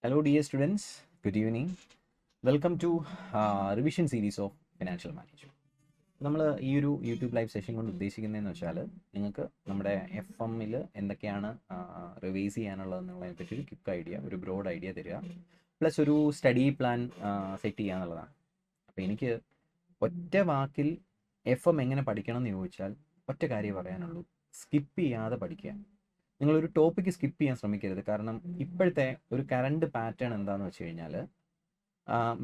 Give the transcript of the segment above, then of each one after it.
Hello, dear students. Good evening. Welcome to revision series of financial management. നമ്മൾ ഈ ഒരു YouTube live session കൊണ്ട് ഉദ്ദേശിക്കുന്നതെന്ന് വെച്ചാൽ നിങ്ങൾക്ക് നമ്മുടെ എഫ് എമ്മിൽ എന്തൊക്കെയാണ് റിവൈസ് ചെയ്യാനുള്ളതെന്നുള്ളതിനെ പറ്റി ഒരു ക്വിക്ക് ഐഡിയ, ഒരു ബ്രോഡ് ഐഡിയ തരിക, പ്ലസ് ഒരു സ്റ്റഡി പ്ലാൻ സെറ്റ് ചെയ്യുക എന്നുള്ളതാണ്. അപ്പോൾ എനിക്ക് ഒറ്റ വാക്കിൽ എഫ് എം എങ്ങനെ പഠിക്കണം എന്ന് ചോദിച്ചാൽ ഒറ്റ കാര്യം പറയാനുള്ളൂ: സ്കിപ്പ് ചെയ്യാതെ പഠിക്കുക. നിങ്ങളൊരു ടോപ്പിക്ക് സ്കിപ്പ് ചെയ്യാൻ ശ്രമിക്കരുത്. കാരണം ഇപ്പോഴത്തെ ഒരു കറണ്ട് പാറ്റേൺ എന്താണെന്ന് വെച്ച് കഴിഞ്ഞാൽ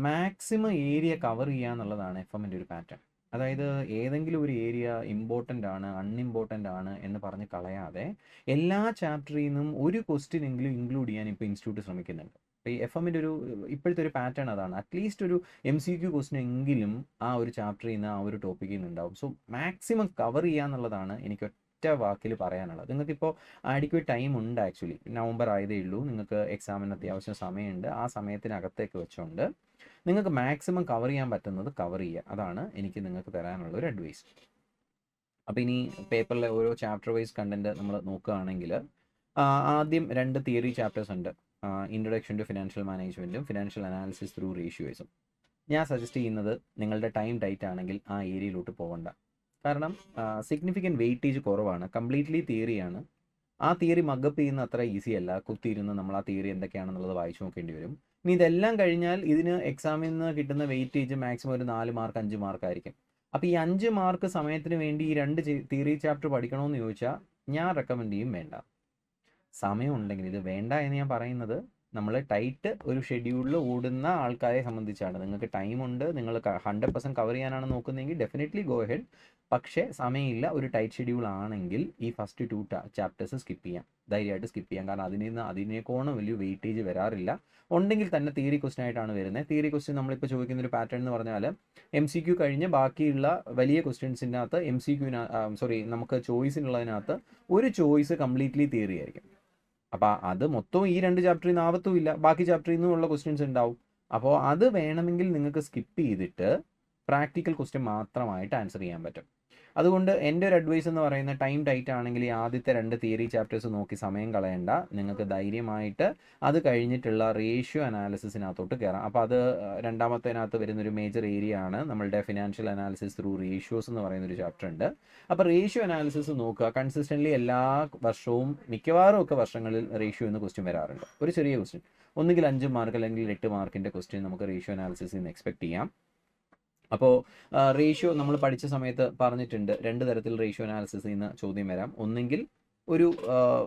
മാക്സിമം ഏരിയ കവർ ചെയ്യുക എന്നുള്ളതാണ് എഫ് എമ്മിൻ്റെ ഒരു പാറ്റേൺ. അതായത് ഏതെങ്കിലും ഒരു ഏരിയ ഇമ്പോർട്ടൻ്റ് ആണ്, അൺഇമ്പോർട്ടൻ്റ് ആണ് എന്ന് പറഞ്ഞ് കളയാതെ എല്ലാ ചാപ്റ്ററിൽ നിന്നും ഒരു ക്വസ്റ്റ്യൻ എങ്കിലും ഇൻക്ലൂഡ് ചെയ്യാൻ ഇപ്പോൾ ഇൻസ്റ്റിറ്റ്യൂട്ട് ശ്രമിക്കുന്നുണ്ട്. അപ്പോൾ ഈ എഫ് എമ്മിൻ്റെ ഒരു ഇപ്പോഴത്തെ ഒരു പാറ്റേൺ അതാണ്. അറ്റ്ലീസ്റ്റ് ഒരു MCQ ക്വസ്റ്റ്യൻ എങ്കിലും ആ ഒരു ചാപ്റ്ററിൽ നിന്ന്, ആ ഒരു ടോപ്പിക്കിൽ നിന്ന് ഉണ്ടാവും. സോ മാക്സിമം കവർ ചെയ്യുക എന്നുള്ളതാണ് എനിക്ക് ഒറ്റ വാക്കിൽ പറയാനുള്ളത്. നിങ്ങൾക്കിപ്പോൾ ആഡിക്വേറ്റ് ടൈം ഉണ്ട്. ആക്ച്വലി നവംബർ ആയതേ ഉള്ളൂ. നിങ്ങൾക്ക് എക്സാമിന് അത്യാവശ്യം സമയമുണ്ട്. ആ സമയത്തിനകത്തേക്ക് വെച്ചുകൊണ്ട് നിങ്ങൾക്ക് മാക്സിമം കവർ ചെയ്യാൻ പറ്റുന്നത് കവർ ചെയ്യുക. അതാണ് എനിക്ക് നിങ്ങൾക്ക് തരാനുള്ള ഒരു അഡ്വൈസ്. അപ്പോൾ ഇനി പേപ്പറിലെ ഓരോ ചാപ്റ്റർ വൈസ് കണ്ടന്റ് നമ്മൾ നോക്കുകയാണെങ്കിൽ ആദ്യം 2 തിയറി ചാപ്റ്റേഴ്സ് ഉണ്ട്. ഇൻട്രൊഡക്ഷൻ ടു ഫിനാൻഷ്യൽ മാനേജ്മെൻറ്റും ഫിനാൻഷ്യൽ അനാലിസിസ് ത്രൂ റേഷ്യോസും. ഞാൻ സജസ്റ്റ് ചെയ്യുന്നത് നിങ്ങളുടെ ടൈം ടൈറ്റ് ആണെങ്കിൽ ആ ഏരിയയിലോട്ട് പോകണ്ട. കാരണം സിഗ്നിഫിക്കൻറ്റ് വെയിറ്റേജ് കുറവാണ്, കംപ്ലീറ്റ്ലി തിയറിയാണ്. ആ തിയറി മഗപ്പ് ചെയ്യുന്ന അത്ര ഈസി അല്ല. കുത്തിയിരുന്ന് നമ്മൾ ആ തിയറി എന്തൊക്കെയാണെന്നുള്ളത് വായിച്ചു നോക്കേണ്ടി വരും. ഇനി ഇതെല്ലാം കഴിഞ്ഞാൽ ഇതിന് എക്സാമിൽ നിന്ന് കിട്ടുന്ന വെയിറ്റേജ് മാക്സിമം ഒരു 4 മാർക്ക് 5 മാർക്കായിരിക്കും. അപ്പോൾ ഈ 5 മാർക്ക് സമയത്തിന് വേണ്ടി ഈ 2 തിയറി ചാപ്റ്റർ പഠിക്കണമെന്ന് ചോദിച്ചാൽ ഞാൻ റെക്കമെൻഡ് ചെയ്യും വേണ്ട. സമയം ഉണ്ടെങ്കിൽ, ഇത് വേണ്ട എന്ന് ഞാൻ പറയുന്നത് നമ്മൾ ടൈറ്റ് ഒരു ഷെഡ്യൂളിൽ ഓടുന്ന ആൾക്കാരെ സംബന്ധിച്ചാണ്. നിങ്ങൾക്ക് ടൈമുണ്ട്, നിങ്ങൾ 100% കവർ ചെയ്യാനാണ് നോക്കുന്നതെങ്കിൽ ഡെഫിനറ്റ്ലി ഗോ ഹെഡ്. പക്ഷേ സമയമില്ല, ഒരു ടൈറ്റ് ഷെഡ്യൂൾ ആണെങ്കിൽ ഈ ഫസ്റ്റ് 2 ചാപ്റ്റേഴ്സ് സ്കിപ്പ് ചെയ്യാം, ധൈര്യമായിട്ട് സ്കിപ്പ് ചെയ്യാം. കാരണം അതിനേക്കോണം വലിയ വെയിറ്റേജ് വരാറില്ല. ഉണ്ടെങ്കിൽ തന്നെ തിയറി ക്വസ്റ്റ്യൻ ആയിട്ടാണ് വരുന്നത്. തിയറി ക്വസ്റ്റ്യൻ നമ്മളിപ്പോൾ ചോദിക്കുന്ന ഒരു പാറ്റേൺ എന്ന് പറഞ്ഞാൽ MCQ കഴിഞ്ഞ് ബാക്കിയുള്ള വലിയ ക്വസ്റ്റ്യൻസിനകത്ത് നമുക്ക് ചോയ്സിനുള്ളതിനകത്ത് ഒരു ചോയ്സ് കംപ്ലീറ്റ്ലി തിയറി ആയിരിക്കും. അപ്പോൾ അത് മൊത്തം ഈ 2 ചാപ്റ്ററിൽ നിന്ന് ആവത്തുമില്ല, ബാക്കി ചാപ്റ്ററിൽ നിന്നുള്ള ക്വസ്റ്റ്യൻസ് ഉണ്ടാവും. അപ്പോൾ അത് വേണമെങ്കിൽ നിങ്ങൾക്ക് സ്കിപ്പ് ചെയ്തിട്ട് പ്രാക്ടിക്കൽ ക്വസ്റ്റ്യൻ മാത്രമായിട്ട് ആൻസർ ചെയ്യാൻ പറ്റും. അതുകൊണ്ട് എൻ്റെ ഒരു അഡ്വൈസ് എന്ന് പറയുന്നത്, ടൈം ടൈറ്റ് ആണെങ്കിൽ ഈ ആദ്യത്തെ 2 തിയറി ചാപ്റ്റേഴ്സ് നോക്കി സമയം കളയണ്ട. നിങ്ങൾക്ക് ധൈര്യമായിട്ട് അത് കഴിഞ്ഞിട്ടുള്ള റേഷ്യോ അനാലിസിസിനകത്തോട്ട് കയറാം. അപ്പോൾ അത് രണ്ടാമത്തേനകത്ത് വരുന്നൊരു മേജർ ഏരിയ ആണ് നമ്മളുടെ ഫിനാൻഷ്യൽ അനാലിസിസ് ത്രൂ റേഷ്യോസ് എന്ന് പറയുന്നൊരു ചാപ്റ്റർ ഉണ്ട്. അപ്പോൾ റേഷ്യോ അനാലിസിസ് നോക്കുക. കൺസിസ്റ്റൻ്റ്ലി എല്ലാ വർഷവും മിക്കവാറും ഒക്കെ വർഷങ്ങളിൽ റേഷ്യോ എന്ന് ക്വസ്റ്റ്യൻ വരാറുണ്ട്. ഒരു ചെറിയ ക്വസ്റ്റ്യൻ, ഒന്നുകിൽ 5 മാർക്ക് അല്ലെങ്കിൽ 8 മാർക്കിൻ്റെ ക്വസ്റ്റ്യൻ നമുക്ക് റേഷ്യോ അനാലിസിസിൽ നിന്ന് എക്സ്പെക്ട് ചെയ്യാം. അപ്പോൾ റേഷ്യോ നമ്മൾ പഠിച്ച സമയത്ത് പറഞ്ഞിട്ടുണ്ട്, 2 തരത്തിൽ റേഷ്യോ അനാലിസിസിൽ നിന്ന് ചോദ്യം വരാം. ഒന്നെങ്കിൽ ഒരു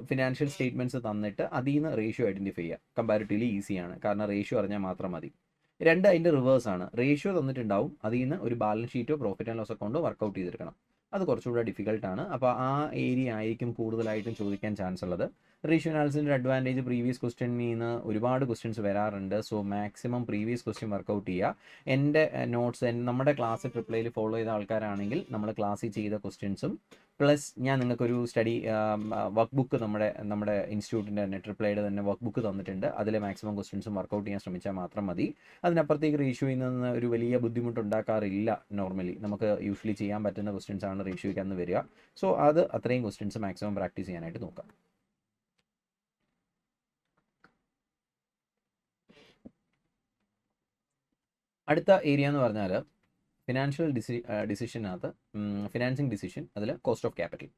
ഫിനാൻഷ്യൽ സ്റ്റേറ്റ്മെൻറ്റ്സ് തന്നിട്ട് അതിൽ നിന്ന് റേഷ്യോ ഐഡൻറ്റിഫൈ ചെയ്യുക. കമ്പാരിറ്റീവ്ലി ഈസിയാണ്, കാരണം റേഷ്യോ അറിഞ്ഞാൽ മാത്രം മതി. 2 അതിൻ്റെ റിവേഴ്സാണ്. റേഷ്യോ തന്നിട്ടുണ്ടാവും, അതിൽ നിന്ന് ഒരു ബാലൻസ് ഷീറ്റോ പ്രോഫിറ്റ് ആൻഡ് ലോസ് അക്കൗണ്ടോ വർക്കൗട്ട് ചെയ്തെടുക്കണം. അത് കുറച്ചുകൂടെ ഡിഫിക്കൽട്ടാണ്. അപ്പോൾ ആ ഏരിയ ആയിരിക്കും കൂടുതലായിട്ടും ചോദിക്കാൻ ചാൻസ് ഉള്ളത്. റേഷ്യോ അനാലിസിൻ്റെ അഡ്വാൻറ്റേജ്, പ്രീവിയസ് ക്വസ്റ്റ്യനിൽ നിന്ന് ഒരുപാട് ക്വസ്റ്റ്യൻസ് വരാറുണ്ട്. So maximum previous question work out ചെയ്യുക. എൻ്റെ നോട്ട്സ് നമ്മുടെ ക്ലാസ് ട്രിപ്ലയിൽ ഫോളോ ചെയ്ത ആൾക്കാരാണെങ്കിൽ നമ്മൾ ക്ലാസ്സിൽ ചെയ്ത ക്വസ്റ്റ്യൻസും പ്ലസ് ഞാൻ നിങ്ങൾക്കൊരു സ്റ്റഡി വർക്ക് ബുക്ക് നമ്മുടെ ഇൻസ്റ്റിറ്റ്യൂട്ടിൻ്റെ തന്നെ ട്രിപ്ലയുടെ തന്നെ വർക്ക് ബുക്ക് തന്നിട്ടുണ്ട്. അതിലെ മാക്സിമം ക്വസ്റ്റ്യൻസും വർക്കൗട്ട് ചെയ്യാൻ ശ്രമിച്ചാൽ മാത്രം മതി. അതിനപ്പുറത്തേക്ക് റേഷ്യോയിൽ നിന്ന് ഒരു വലിയ ബുദ്ധിമുട്ടുണ്ടാക്കാറില്ല. നോർമലി നമുക്ക് യൂഷ്വലി ചെയ്യാൻ പറ്റുന്ന ക്വസ്റ്റ്യൻസ് ആണ് റേഷ്യോയ്ക്ക് അന്ന് വരിക. സോ അത് അത്രയും ക്വസ്റ്റ്യൻസ് മാക്സിമം പ്രാക്ടീസ് ചെയ്യാനായിട്ട് നോക്കാം. അടുത്ത ഏരിയ എന്ന് പറഞ്ഞാൽ ഫിനാൻഷ്യൽ ഡിസിഷനകത്ത് ഫിനാൻസിങ് ഡിസിഷൻ, അതിൽ കോസ്റ്റ് ഓഫ് ക്യാപിറ്റൽ.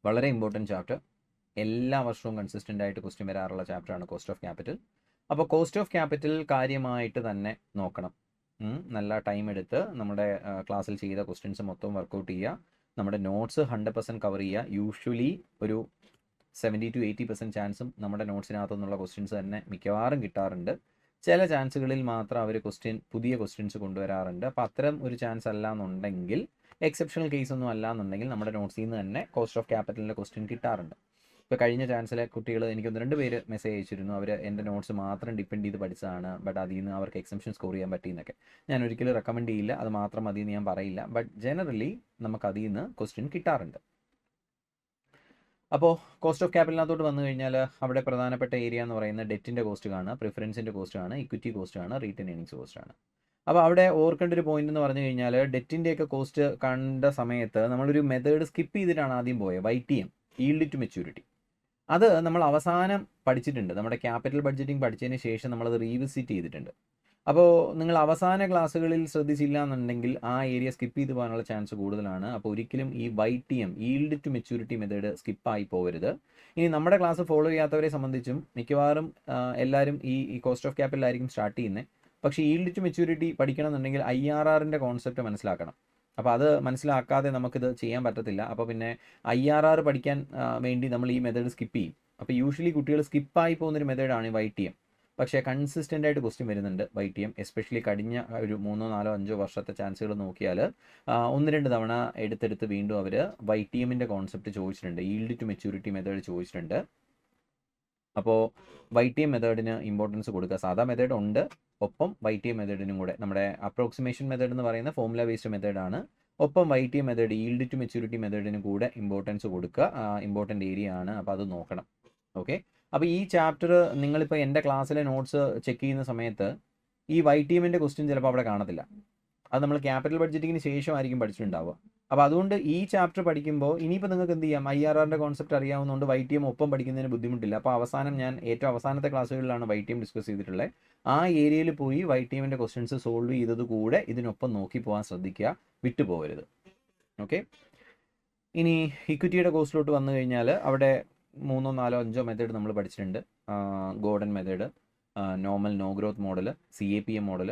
വളരെ ഇമ്പോർട്ടൻറ്റ് ചാപ്റ്റർ, എല്ലാ വർഷവും കൺസിസ്റ്റൻ്റ് ആയിട്ട് ക്വസ്റ്റ്യൻ വരാറുള്ള ചാപ്റ്ററാണ് കോസ്റ്റ് ഓഫ് ക്യാപിറ്റൽ. അപ്പോൾ കോസ്റ്റ് ഓഫ് ക്യാപിറ്റൽ കാര്യമായിട്ട് തന്നെ നോക്കണം. നല്ല ടൈം എടുത്ത് നമ്മുടെ ക്ലാസ്സിൽ ചെയ്ത ക്വസ്റ്റ്യൻസ് മൊത്തം വർക്കൗട്ട് ചെയ്യുക. നമ്മുടെ നോട്ട്സ് 100% കവർ ചെയ്യുക. യൂഷ്വലി ഒരു 70 to 80% ചാൻസും നമ്മുടെ നോട്ട്സിനകത്തു നിന്നുള്ള ക്വസ്റ്റ്യൻസ് തന്നെ മിക്കവാറും കിട്ടാറുണ്ട്. ചില ചാൻസുകളിൽ മാത്രം അവർ പുതിയ ക്വസ്റ്റ്യൻസ് കൊണ്ടുവരാറുണ്ട്. അപ്പോൾ അത്തരം ഒരു ചാൻസ് അല്ല എന്നുണ്ടെങ്കിൽ, എക്സെപ്ഷണൽ കേസ് ഒന്നും അല്ല എന്നുണ്ടെങ്കിൽ, നമ്മുടെ നോട്ട്സിൽ നിന്ന് തന്നെ കോസ്റ്റ് ഓഫ് ക്യാപിറ്റലിൻ്റെ ക്വസ്റ്റ്യൻ കിട്ടാറുണ്ട്. ഇപ്പോൾ കഴിഞ്ഞ ചാൻസിലെ കുട്ടികൾ എനിക്ക് 1-2 പേര് മെസ്സേജ് അയച്ചിരുന്നു. അവർ എൻ്റെ നോട്ട്സ് മാത്രം ഡിപ്പെൻഡ് ചെയ്ത് പഠിച്ചതാണ്, ബട്ട് അതിൽ നിന്ന് അവർക്ക് എക്സംഷൻ സ്കോർ ചെയ്യാൻ പറ്റിയെന്നൊക്കെ. ഞാൻ ഒരിക്കലും റെക്കമെൻഡ് ചെയ്യില്ല, അത് മാത്രം മതി എന്ന് ഞാൻ പറയില്ല. ബട്ട് ജനറലി നമുക്ക് അതിൽ നിന്ന് ക്വസ്റ്റ്യൻ കിട്ടാറുണ്ട്. അപ്പോൾ കോസ്റ്റ് ഓഫ് ക്യാപിറ്റലിനകത്തോട്ട് വന്നു കഴിഞ്ഞാൽ അവിടെ പ്രധാനപ്പെട്ട ഏരിയ എന്ന് പറയുന്നത് ഡെറ്റിൻ്റെ കോസ്റ്റ് കാണുക, പ്രിഫറൻസിൻ്റെ കോസ്റ്റ് കാണുക, ഇക്വിറ്റി കോസ്റ്റ് കാണുക, റീറ്റെയിൻ ഏർണിങ്സ് കോസ്റ്റ് ആണ്. അപ്പോൾ അവിടെ ഓർക്കേണ്ട ഒരു പോയിന്റ് എന്ന് പറഞ്ഞു കഴിഞ്ഞാൽ, ഡെറ്റിൻ്റെയൊക്കെ കോസ്റ്റ് കണ്ട സമയത്ത് നമ്മളൊരു മെത്തേഡ് സ്കിപ്പ് ചെയ്തിട്ടാണ് ആദ്യം പോയത്. YTM, yield to maturity. അത് നമ്മൾ അവസാനം പഠിച്ചിട്ടുണ്ട്. നമ്മുടെ ക്യാപിറ്റൽ ബഡ്ജറ്റിംഗ് പഠിച്ചതിന് ശേഷം നമ്മളത് റീവിസിറ്റ് ചെയ്തിട്ടുണ്ട്. അപ്പോൾ നിങ്ങൾ അവസാന ക്ലാസ്സുകളിൽ ശ്രദ്ധിച്ചില്ല എന്നുണ്ടെങ്കിൽ ആ ഏരിയ സ്കിപ്പ് ചെയ്ത് പോകാനുള്ള ചാൻസ് കൂടുതലാണ്. അപ്പോൾ ഒരിക്കലും ഈ YTM yield to maturity method സ്കിപ്പായി പോകരുത്. ഇനി നമ്മുടെ ക്ലാസ് ഫോളോ ചെയ്യാത്തവരെ സംബന്ധിച്ചും മിക്കവാറും എല്ലാവരും ഈ കോസ്റ്റ് ഓഫ് ക്യാപിറ്റലായിരിക്കും സ്റ്റാർട്ട് ചെയ്യുന്നത്. പക്ഷേ ഈൽഡ് ടു മെച്യൂരിറ്റി പഠിക്കണം എന്നുണ്ടെങ്കിൽ IRRൻ്റെ കോൺസെപ്റ്റ് മനസ്സിലാക്കണം. അപ്പോൾ അത് മനസ്സിലാക്കാതെ നമുക്കിത് ചെയ്യാൻ പറ്റത്തില്ല. അപ്പോൾ പിന്നെ IRR പഠിക്കാൻ വേണ്ടി നമ്മൾ ഈ മെത്തേഡ് സ്കിപ്പ് ചെയ്യും. അപ്പോൾ യൂഷ്വലി കുട്ടികൾ സ്കിപ്പായി പോകുന്നൊരു മെത്തേഡാണ് YTM. പക്ഷേ കൺസിസ്റ്റൻ്റ് ആയിട്ട് ക്വസ്റ്റ്യൻ വരുന്നുണ്ട് YTM, എസ്പെഷ്യലി കഴിഞ്ഞ ഒരു 3, 4, 5 വർഷത്തെ ചാൻസുകൾ നോക്കിയാൽ 1-2 തവണ എടുത്തെടുത്ത് വീണ്ടും അവർ YTMൻ്റെ കോൺസെപ്റ്റ് ചോദിച്ചിട്ടുണ്ട്, ഈൽഡ് ടു മെച്യൂരിറ്റി മെത്തേഡ് ചോദിച്ചിട്ടുണ്ട്. അപ്പോൾ YTM മെത്തേഡിന് ഇമ്പോർട്ടൻസ് കൊടുക്കുക. സാധാ മെത്തേഡ് ഉണ്ട്, ഒപ്പം YTM മെത്തേഡിനും കൂടെ. നമ്മുടെ അപ്രോക്സിമേഷൻ മെത്തേഡ് എന്ന് പറയുന്ന ഫോർമുല ബേസ്ഡ് മെത്തേഡാണ്. ഒപ്പം YTM method yield to maturity മെത്തേഡിനും കൂടെ ഇമ്പോർട്ടൻസ് കൊടുക്കുക. ഇമ്പോർട്ടൻ്റ് ഏരിയ ആണ്, അപ്പോൾ അത് നോക്കണം. ഓക്കെ, അപ്പോൾ ഈ ചാപ്റ്റർ നിങ്ങളിപ്പോൾ എൻ്റെ ക്ലാസ്സിലെ നോട്ട്സ് ചെക്ക് ചെയ്യുന്ന സമയത്ത് ഈ YTMൻ്റെ ക്വസ്റ്റ്യൻ ചിലപ്പോൾ അവിടെ കാണത്തില്ല. അത് നമ്മൾ ക്യാപിറ്റൽ ബഡ്ജറ്റിങ്ങിന് ശേഷമായിരിക്കും പഠിച്ചിട്ടുണ്ടാവുക. അപ്പോൾ അതുകൊണ്ട് ഈ ചാപ്റ്റർ പഠിക്കുമ്പോൾ ഇനിയിപ്പോൾ നിങ്ങൾക്ക് എന്ത് ചെയ്യാം, IRRൻ്റെ കോൺസെപ്റ്റ് അറിയാവുന്നതുകൊണ്ട് YTM ഒപ്പം പഠിക്കുന്നതിന് ബുദ്ധിമുട്ടില്ല. അപ്പോൾ അവസാനം ഞാൻ ഏറ്റവും അവസാനത്തെ ക്ലാസ്സുകളിലാണ് YTM ഡിസ്കസ് ചെയ്തിട്ടുള്ളത്. ആ ഏരിയയിൽ പോയി YTMൻ്റെ ക്വസ്റ്റ്യൻസ് സോൾവ് ചെയ്തത് കൂടെ ഇതിനൊപ്പം നോക്കി പോകാൻ ശ്രദ്ധിക്കുക, വിട്ടുപോകരുത്. ഓക്കെ, ഇനി ഇക്വിറ്റിയുടെ കോസ്റ്റിലോട്ട് വന്നു കഴിഞ്ഞാൽ അവിടെ 3, 4, 5 മെത്തേഡ് നമ്മൾ പഠിച്ചിട്ടുണ്ട്. Gordon method, normal no growth model, CAPM model,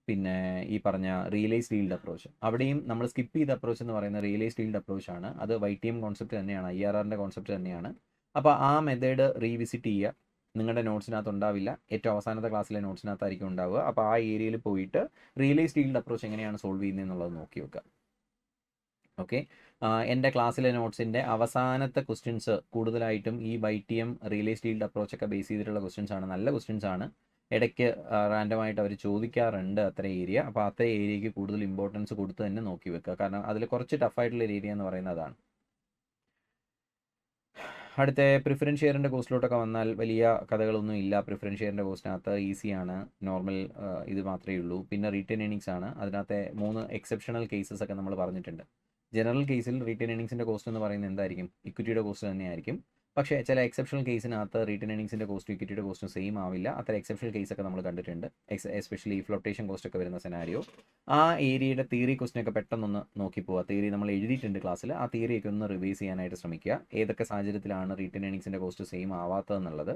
പിന്നെ ഈ പറഞ്ഞ റിയലൈസ്ഡ് ഈൽഡ് അപ്രോച്ച്. അവിടെയും നമ്മൾ സ്കിപ്പ് ചെയ്ത അപ്രോച്ച് എന്ന് പറയുന്ന റിയലൈസ്ഡ് ഈൽഡ് അപ്രോച്ച് ആണ്. അത് YTM കോൺസെപ്റ്റ് തന്നെയാണ്, IRRൻ്റെ കോൺസെപ്റ്റ് തന്നെയാണ്. അപ്പോൾ ആ മെത്തേഡ് റീവിസിറ്റ് ചെയ്യുക. നിങ്ങളുടെ നോട്ട്സിനകത്ത് ഉണ്ടാവില്ല, ഏറ്റവും അവസാനത്തെ ക്ലാസ്സിലെ നോട്ട്സിനകത്തായിരിക്കും ഉണ്ടാവുക. അപ്പോൾ ആ ഏരിയയിൽ പോയിട്ട് റിയലൈസ്ഡ് ഈൽഡ് അപ്രോച്ച് എങ്ങനെയാണ് സോൾവ് ചെയ്യുന്നത് എന്നുള്ളത് നോക്കി വെക്കുക. ഓക്കെ, എൻ്റെ ക്ലാസ്സിലെ നോട്ട്സിൻ്റെ അവസാനത്തെ ക്വസ്റ്റ്യൻസ് കൂടുതലായിട്ടും ഈ YTM റിയലൈസ്ഡ് ഈൽഡ് അപ്രോച്ചൊക്കെ ബേസ് ചെയ്തിട്ടുള്ള ക്വസ്റ്റ്യൻസ് ആണ്. നല്ല ക്വസ്റ്റ്യൻസ് ആണ്. ഇടയ്ക്ക് റാൻഡമായിട്ട് അവർ ചോദിക്കാറുണ്ട് അത്ര ഏരിയ. അപ്പോൾ അത്ര ഏരിയയ്ക്ക് കൂടുതൽ ഇമ്പോർട്ടൻസ് കൊടുത്ത് തന്നെ നോക്കി വെക്കുക. കാരണം അതിൽ കുറച്ച് ടഫായിട്ടുള്ള ഏരിയ എന്ന് പറയുന്നത് അതാണ്. അടുത്ത പ്രിഫറൻസ് ഷെയറിൻ്റെ കോസ്റ്റിലോട്ടൊക്കെ വന്നാൽ വലിയ കഥകളൊന്നും ഇല്ല. പ്രിഫറൻസ് ഷെയറിൻ്റെ കോസ്റ്റിനകത്ത് ഈസിയാണ്, നോർമൽ ഇത് മാത്രമേ ഉള്ളൂ. പിന്നെ റിട്ടേൺ ഏണിങ്സ് ആണ്. അതിനകത്തെ 3 എക്സെപ്ഷണൽ കേസസ് ഒക്കെ നമ്മൾ പറഞ്ഞിട്ടുണ്ട്. ജനറൽ കേസിൽ റിട്ടേൺ ഏണിങ്സിൻ്റെ കോസ്റ്റ് എന്ന് പറയുന്നത് എന്തായിരിക്കും, ഇക്വിറ്റിയുടെ കോസ്റ്റ് തന്നെയായിരിക്കും. പക്ഷേ ചില എക്സെപ്ഷണൽ കേസിനകത്ത് റിട്ടേൺ ഏണിങ്സിൻ്റെ കോസ്റ്റും ഇക്വിറ്റിയുടെ കോസ്റ്റും സെയിം ആവില്ല. അത്ര എക്സെപ്ഷണൽ കേസൊക്കെ നമ്മൾ കണ്ടിട്ടുണ്ട്. എസ്പെഷ്യലി ഫ്ലോട്ടേഷൻ കോസ്റ്റ് ഒക്കെ വരുന്ന സെനാരിയോ. ആ ഏരിയയുടെ തിയറി ക്വസ്റ്റിനൊക്കെ പെട്ടെന്നൊന്ന് നോക്കി പോവുക. തിയറി നമ്മൾ എഴുതിയിട്ടുണ്ട് ക്ലാസ്സിൽ, ആ തിയറിയൊക്കെ ഒന്ന് റിവൈസ് ചെയ്യാനായിട്ട് ശ്രമിക്കുക. ഏതൊക്കെ സാഹചര്യത്തിലാണ് റിട്ടേൺ ഏണിങ്സിൻ്റെ കോസ്റ്റ് സെയിം ആവാത്തതെന്നുള്ളത്.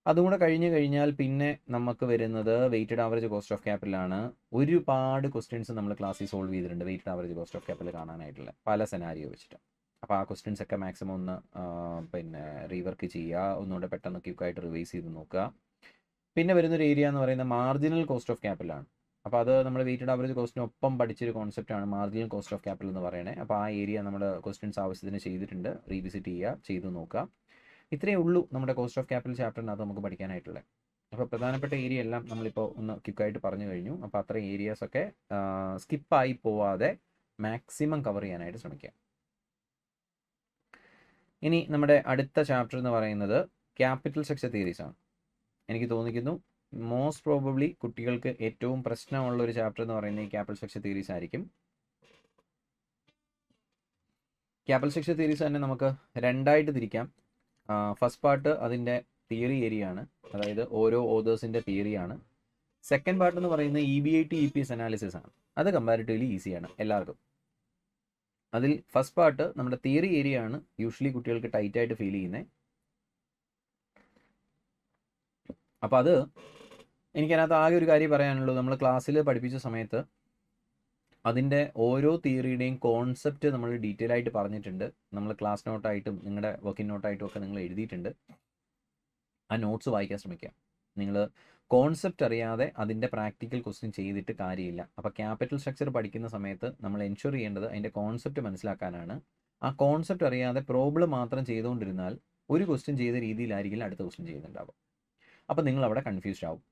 അതുകൂടെ കഴിഞ്ഞ് കഴിഞ്ഞാൽ പിന്നെ നമുക്ക് വരുന്നത് വെയ്റ്റഡ് ആവറേജ് കോസ്റ്റ് ഓഫ് ക്യാപിറ്റലാണ്. ഒരുപാട് ക്വസ്റ്റ്യൻസ് നമ്മൾ ക്ലാസ്സിൽ സോൾവ് ചെയ്തിട്ടുണ്ട് weighted average cost of capital കാണാനായിട്ടുള്ള പല സെനാരിയോ വെച്ചിട്ട്. അപ്പോൾ ആ ക്വസ്റ്റ്യൻസ് ഒക്കെ മാക്സിമം ഒന്ന് പിന്നെ റീവർക്ക് ചെയ്യുക, ഒന്നുകൂടെ പെട്ടെന്ന് ക്വിക്കായിട്ട് റിവൈസ് ചെയ്ത് നോക്കുക. പിന്നെ വരുന്നൊരു ഏരിയ എന്ന് പറയുന്നത് മാർജിനൽ കോസ്റ്റ് ഓഫ് ക്യാപിറ്റലാണ്. അപ്പോൾ അത് നമ്മൾ വെയ്റ്റഡ് ആവറേജ് കോസ്റ്റിനൊപ്പം പഠിച്ചൊരു കോൺസെപ്റ്റാണ് മാർജിനൽ കോസ്റ്റ് ഓഫ് ക്യാപിറ്റൽ എന്ന് പറയുന്നത്. അപ്പോൾ ആ ഏരിയ നമ്മൾ ക്വസ്റ്റ്യൻസ് ആവശ്യത്തിന് ചെയ്തിട്ടുണ്ട്, റീവിസിറ്റ് ചെയ്യുക, ചെയ്ത് നോക്കുക. ഇത്രയേ ഉള്ളൂ നമ്മുടെ കോസ്റ്റ് ഓഫ് ക്യാപിറ്റൽ ചാപ്റ്ററിനകത്ത് നമുക്ക് പഠിക്കാനായിട്ടുള്ളത്. അപ്പോൾ പ്രധാനപ്പെട്ട ഏരിയ എല്ലാം നമ്മളിപ്പോൾ ഒന്ന് ക്വിക്കായിട്ട് പറഞ്ഞു കഴിഞ്ഞു. അപ്പോൾ അത്രയും ഏരിയാസൊക്കെ സ്കിപ്പായി പോവാതെ മാക്സിമം കവർ ചെയ്യാനായിട്ട് ശ്രമിക്കുക. ഇനി നമ്മുടെ അടുത്ത ചാപ്റ്റർ എന്ന് പറയുന്നത് ക്യാപിറ്റൽ സ്ട്രക്ചർ തിയറീസ് ആണ്. എനിക്ക് തോന്നിക്കുന്നു മോസ്റ്റ് പ്രോബബ്ലി കുട്ടികൾക്ക് ഏറ്റവും പ്രശ്നമുള്ള ഒരു ചാപ്റ്റർ എന്ന് പറയുന്നത് ഈ ക്യാപിറ്റൽ സ്ട്രക്ചർ തിയറീസ് ആയിരിക്കും. ക്യാപിറ്റൽ സ്ട്രക്ചർ തിയറീസ് തന്നെ നമുക്ക് രണ്ടായിട്ട് തിരിക്കാം. ഫസ്റ്റ് പാർട്ട് അതിൻ്റെ തിയറി ഏരിയ ആണ്, അതായത് ഓരോ ഓതേഴ്സിൻ്റെ തിയറിയാണ്. സെക്കൻഡ് പാർട്ട് എന്ന് പറയുന്നത് EBIT EPS അനാലിസിസ് ആണ്. അത് കമ്പാരിറ്റീവ്ലി ഈസിയാണ് എല്ലാവർക്കും. അതിൽ ഫസ്റ്റ് പാർട്ട് നമ്മുടെ തിയറി ഏരിയ ആണ് യൂഷ്വലി കുട്ടികൾക്ക് ടൈറ്റായിട്ട് ഫീൽ ചെയ്യുന്നത്. അപ്പോൾ അത് എനിക്കതിനകത്ത് ആകെ ഒരു കാര്യം പറയാനുള്ളൂ. നമ്മൾ ക്ലാസ്സിൽ പഠിപ്പിച്ച സമയത്ത് അതിൻ്റെ ഓരോ തിയറിയുടെയും കോൺസെപ്റ്റ് നമ്മൾ ഡീറ്റെയിൽ ആയിട്ട് പറഞ്ഞിട്ടുണ്ട്. നമ്മൾ ക്ലാസ് നോട്ടായിട്ടും നിങ്ങളുടെ വർക്കിംഗ് നോട്ടായിട്ടും ഒക്കെ നിങ്ങൾ എഴുതിയിട്ടുണ്ട്. ആ നോട്ട്സ് വായിക്കാൻ ശ്രമിക്കുക. നിങ്ങൾ കോൺസെപ്റ്റ് അറിയാതെ അതിൻ്റെ പ്രാക്ടിക്കൽ ക്വസ്റ്റ്യൻ ചെയ്തിട്ട് കാര്യമില്ല. അപ്പോൾ ക്യാപിറ്റൽ സ്ട്രക്ചർ പഠിക്കുന്ന സമയത്ത് നമ്മൾ എൻഷുർ ചെയ്യേണ്ടത് അതിൻ്റെ കോൺസെപ്റ്റ് മനസ്സിലാക്കാനാണ്. ആ കോൺസെപ്റ്റ് അറിയാതെ പ്രോബ്ലം മാത്രം ചെയ്തുകൊണ്ടിരുന്നാൽ ഒരു ക്വസ്റ്റ്യൻ ചെയ്ത രീതിയിലായിരിക്കില്ല അടുത്ത ക്വസ്റ്റ്യൻ ചെയ്യുന്നുണ്ടാവും. അപ്പോൾ നിങ്ങൾ അവിടെ കൺഫ്യൂസ്ഡ് ആവും.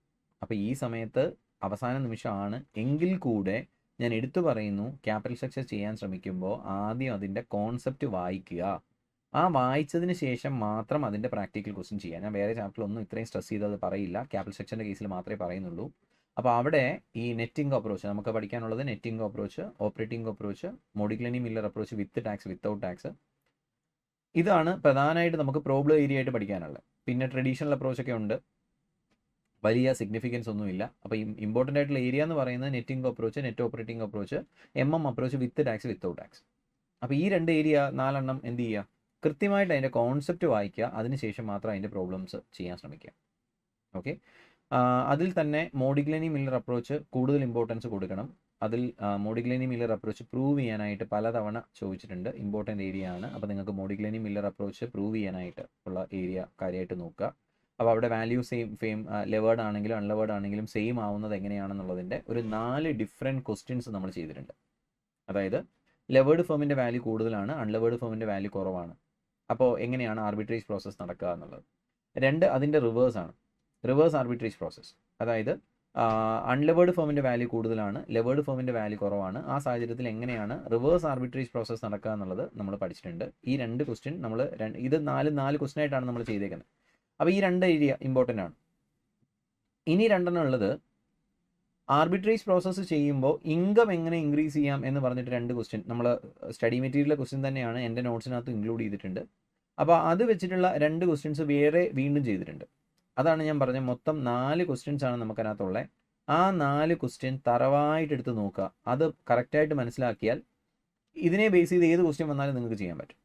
അപ്പോൾ ഈ സമയത്ത് അവസാന നിമിഷമാണ് എങ്കിൽ കൂടെ ഞാൻ എടുത്തു പറയുന്നു, ക്യാപിറ്റൽ സ്ട്രക്ചർ ചെയ്യാൻ ശ്രമിക്കുമ്പോൾ ആദ്യം അതിൻ്റെ കോൺസെപ്റ്റ് വായിക്കുക. ആ വായിച്ചതിന് ശേഷം മാത്രം അതിൻ്റെ പ്രാക്ടിക്കൽ ക്വസ്റ്റ്യൻ ചെയ്യാം. ഞാൻ വേറെ ചാപ്റ്ററിലൊന്നും ഇത്രയും സ്ട്രെസ് ചെയ്തത് പറയില്ല, ക്യാപിറ്റൽ സ്ട്രക്ചറിൻ്റെ കേസിൽ മാത്രമേ പറയുന്നുള്ളൂ. അപ്പോൾ അവിടെ ഈ നെറ്റിംഗ് അപ്രോച്ച് നമുക്ക് പഠിക്കാനുള്ളത് netting approach, operating approach, Modigliani Miller approach with tax, without tax, ഇതാണ് പ്രധാനമായിട്ട് നമുക്ക് പ്രോബ്ലം ഏരിയ ആയിട്ട് പഠിക്കാനുള്ളത്. പിന്നെ ട്രഡീഷണൽ അപ്രോച്ചൊക്കെ ഉണ്ട്, വലിയ സിഗ്നിഫിക്കൻസ് ഒന്നുമില്ല. അപ്പോൾ ഇമ്പോർട്ടൻ്റ് ആയിട്ടുള്ള ഏരിയ എന്ന് പറയുന്നത് net income approach, net operating approach, approach with tax, without tax. അപ്പോൾ ഈ 2 ഏരിയ 4 എന്ത് ചെയ്യുക, കൃത്യമായിട്ട് അതിൻ്റെ കോൺസെപ്റ്റ് വായിക്കുക, അതിനുശേഷം മാത്രം അതിൻ്റെ പ്രോബ്ലംസ് ചെയ്യാൻ ശ്രമിക്കുക. ഓക്കെ, അതിൽ തന്നെ മോഡിഗ്ലനി മില്ലർ അപ്രോച്ച് കൂടുതൽ ഇമ്പോർട്ടൻസ് കൊടുക്കണം. അതിൽ മോഡിഗ്ലനി മില്ലർ അപ്രോച്ച് പ്രൂവ് ചെയ്യാനായിട്ട് പലതവണ ചോദിച്ചിട്ടുണ്ട്, ഇമ്പോർട്ടൻ്റ് ഏരിയ ആണ്. അപ്പോൾ നിങ്ങൾക്ക് മോഡിഗ്ലനി മില്ലർ അപ്രോച്ച് പ്രൂവ് ചെയ്യാനായിട്ട് ഉള്ള ഏരിയ കാര്യമായിട്ട് നോക്കുക. അപ്പോൾ അവിടെ വാല്യൂ സെയിം ലെവേർഡ് ആണെങ്കിലും അൺലെവേർഡ് ആണെങ്കിലും സെയിം ആവുന്നത് എങ്ങനെയാണെന്നുള്ളതിൻ്റെ ഒരു 4 ഡിഫറെൻറ്റ് ക്വസ്റ്റ്യൻസ് നമ്മൾ ചെയ്തിട്ടുണ്ട്. അതായത് ലെവേർഡ് ഫേമിൻ്റെ വാല്യൂ കൂടുതലാണ്, അൺലെവേർഡ് ഫേമിൻ്റെ വാല്യൂ കുറവാണ്. അപ്പോൾ എങ്ങനെയാണ് ആർബിട്രേജ് പ്രോസസ്സ് നടക്കുക എന്നുള്ളത്. 2 അതിൻ്റെ റിവേഴ്സ് ആർബിട്രേജ് പ്രോസസ്സ്. അതായത് അൺലെവേർഡ് ഫേമിൻ്റെ വാല്യൂ കൂടുതലാണ്, ലെവേർഡ് ഫേമിൻ്റെ വാല്യൂ കുറവാണ്. ആ സാഹചര്യത്തിൽ എങ്ങനെയാണ് റിവേഴ്സ് ആർബിട്രേജ് പ്രോസസ്സ് നടക്കുക എന്നുള്ളത് നമ്മൾ പഠിച്ചിട്ടുണ്ട്. ഈ 2 ക്വസ്റ്റ്യൻ നമ്മൾ ഇത് 4 ക്വസ്റ്റ്യൻ ആയിട്ടാണ് നമ്മൾ ചെയ്തേക്കുന്നത്. അപ്പോൾ ഈ 2 ഏരിയ ഇമ്പോർട്ടൻ്റ് ആണ്. ഇനി 2 ഉള്ളത് ആർബിട്രേജ് പ്രോസസ്സ് ചെയ്യുമ്പോൾ ഇൻകം എങ്ങനെ ഇൻക്രീസ് ചെയ്യാം എന്ന് പറഞ്ഞിട്ട് 2 ക്വസ്റ്റ്യൻ നമ്മൾ സ്റ്റഡി മെറ്റീരിയൽ ക്വസ്റ്റ്യൻ തന്നെയാണ്, എൻ്റെ നോട്ട്സിനകത്ത് ഇൻക്ലൂഡ് ചെയ്തിട്ടുണ്ട്. അപ്പോൾ അത് വെച്ചിട്ടുള്ള 2 ക്വസ്റ്റ്യൻസ് വേറെ വീണ്ടും ചെയ്തിട്ടുണ്ട്. അതാണ് ഞാൻ പറഞ്ഞത്, മൊത്തം 4 ക്വസ്റ്റ്യൻസ് ആണ് നമുക്കതിനകത്തുള്ളത്. ആ 4 ക്വസ്റ്റ്യൻ തറവായിട്ട് എടുത്ത് നോക്കുക. അത് കറക്റ്റായിട്ട് മനസ്സിലാക്കിയാൽ ഇതിനെ ബേസ് ചെയ്ത് ഏത് ക്വസ്റ്റ്യൻ വന്നാലും നിങ്ങൾക്ക് ചെയ്യാൻ പറ്റും.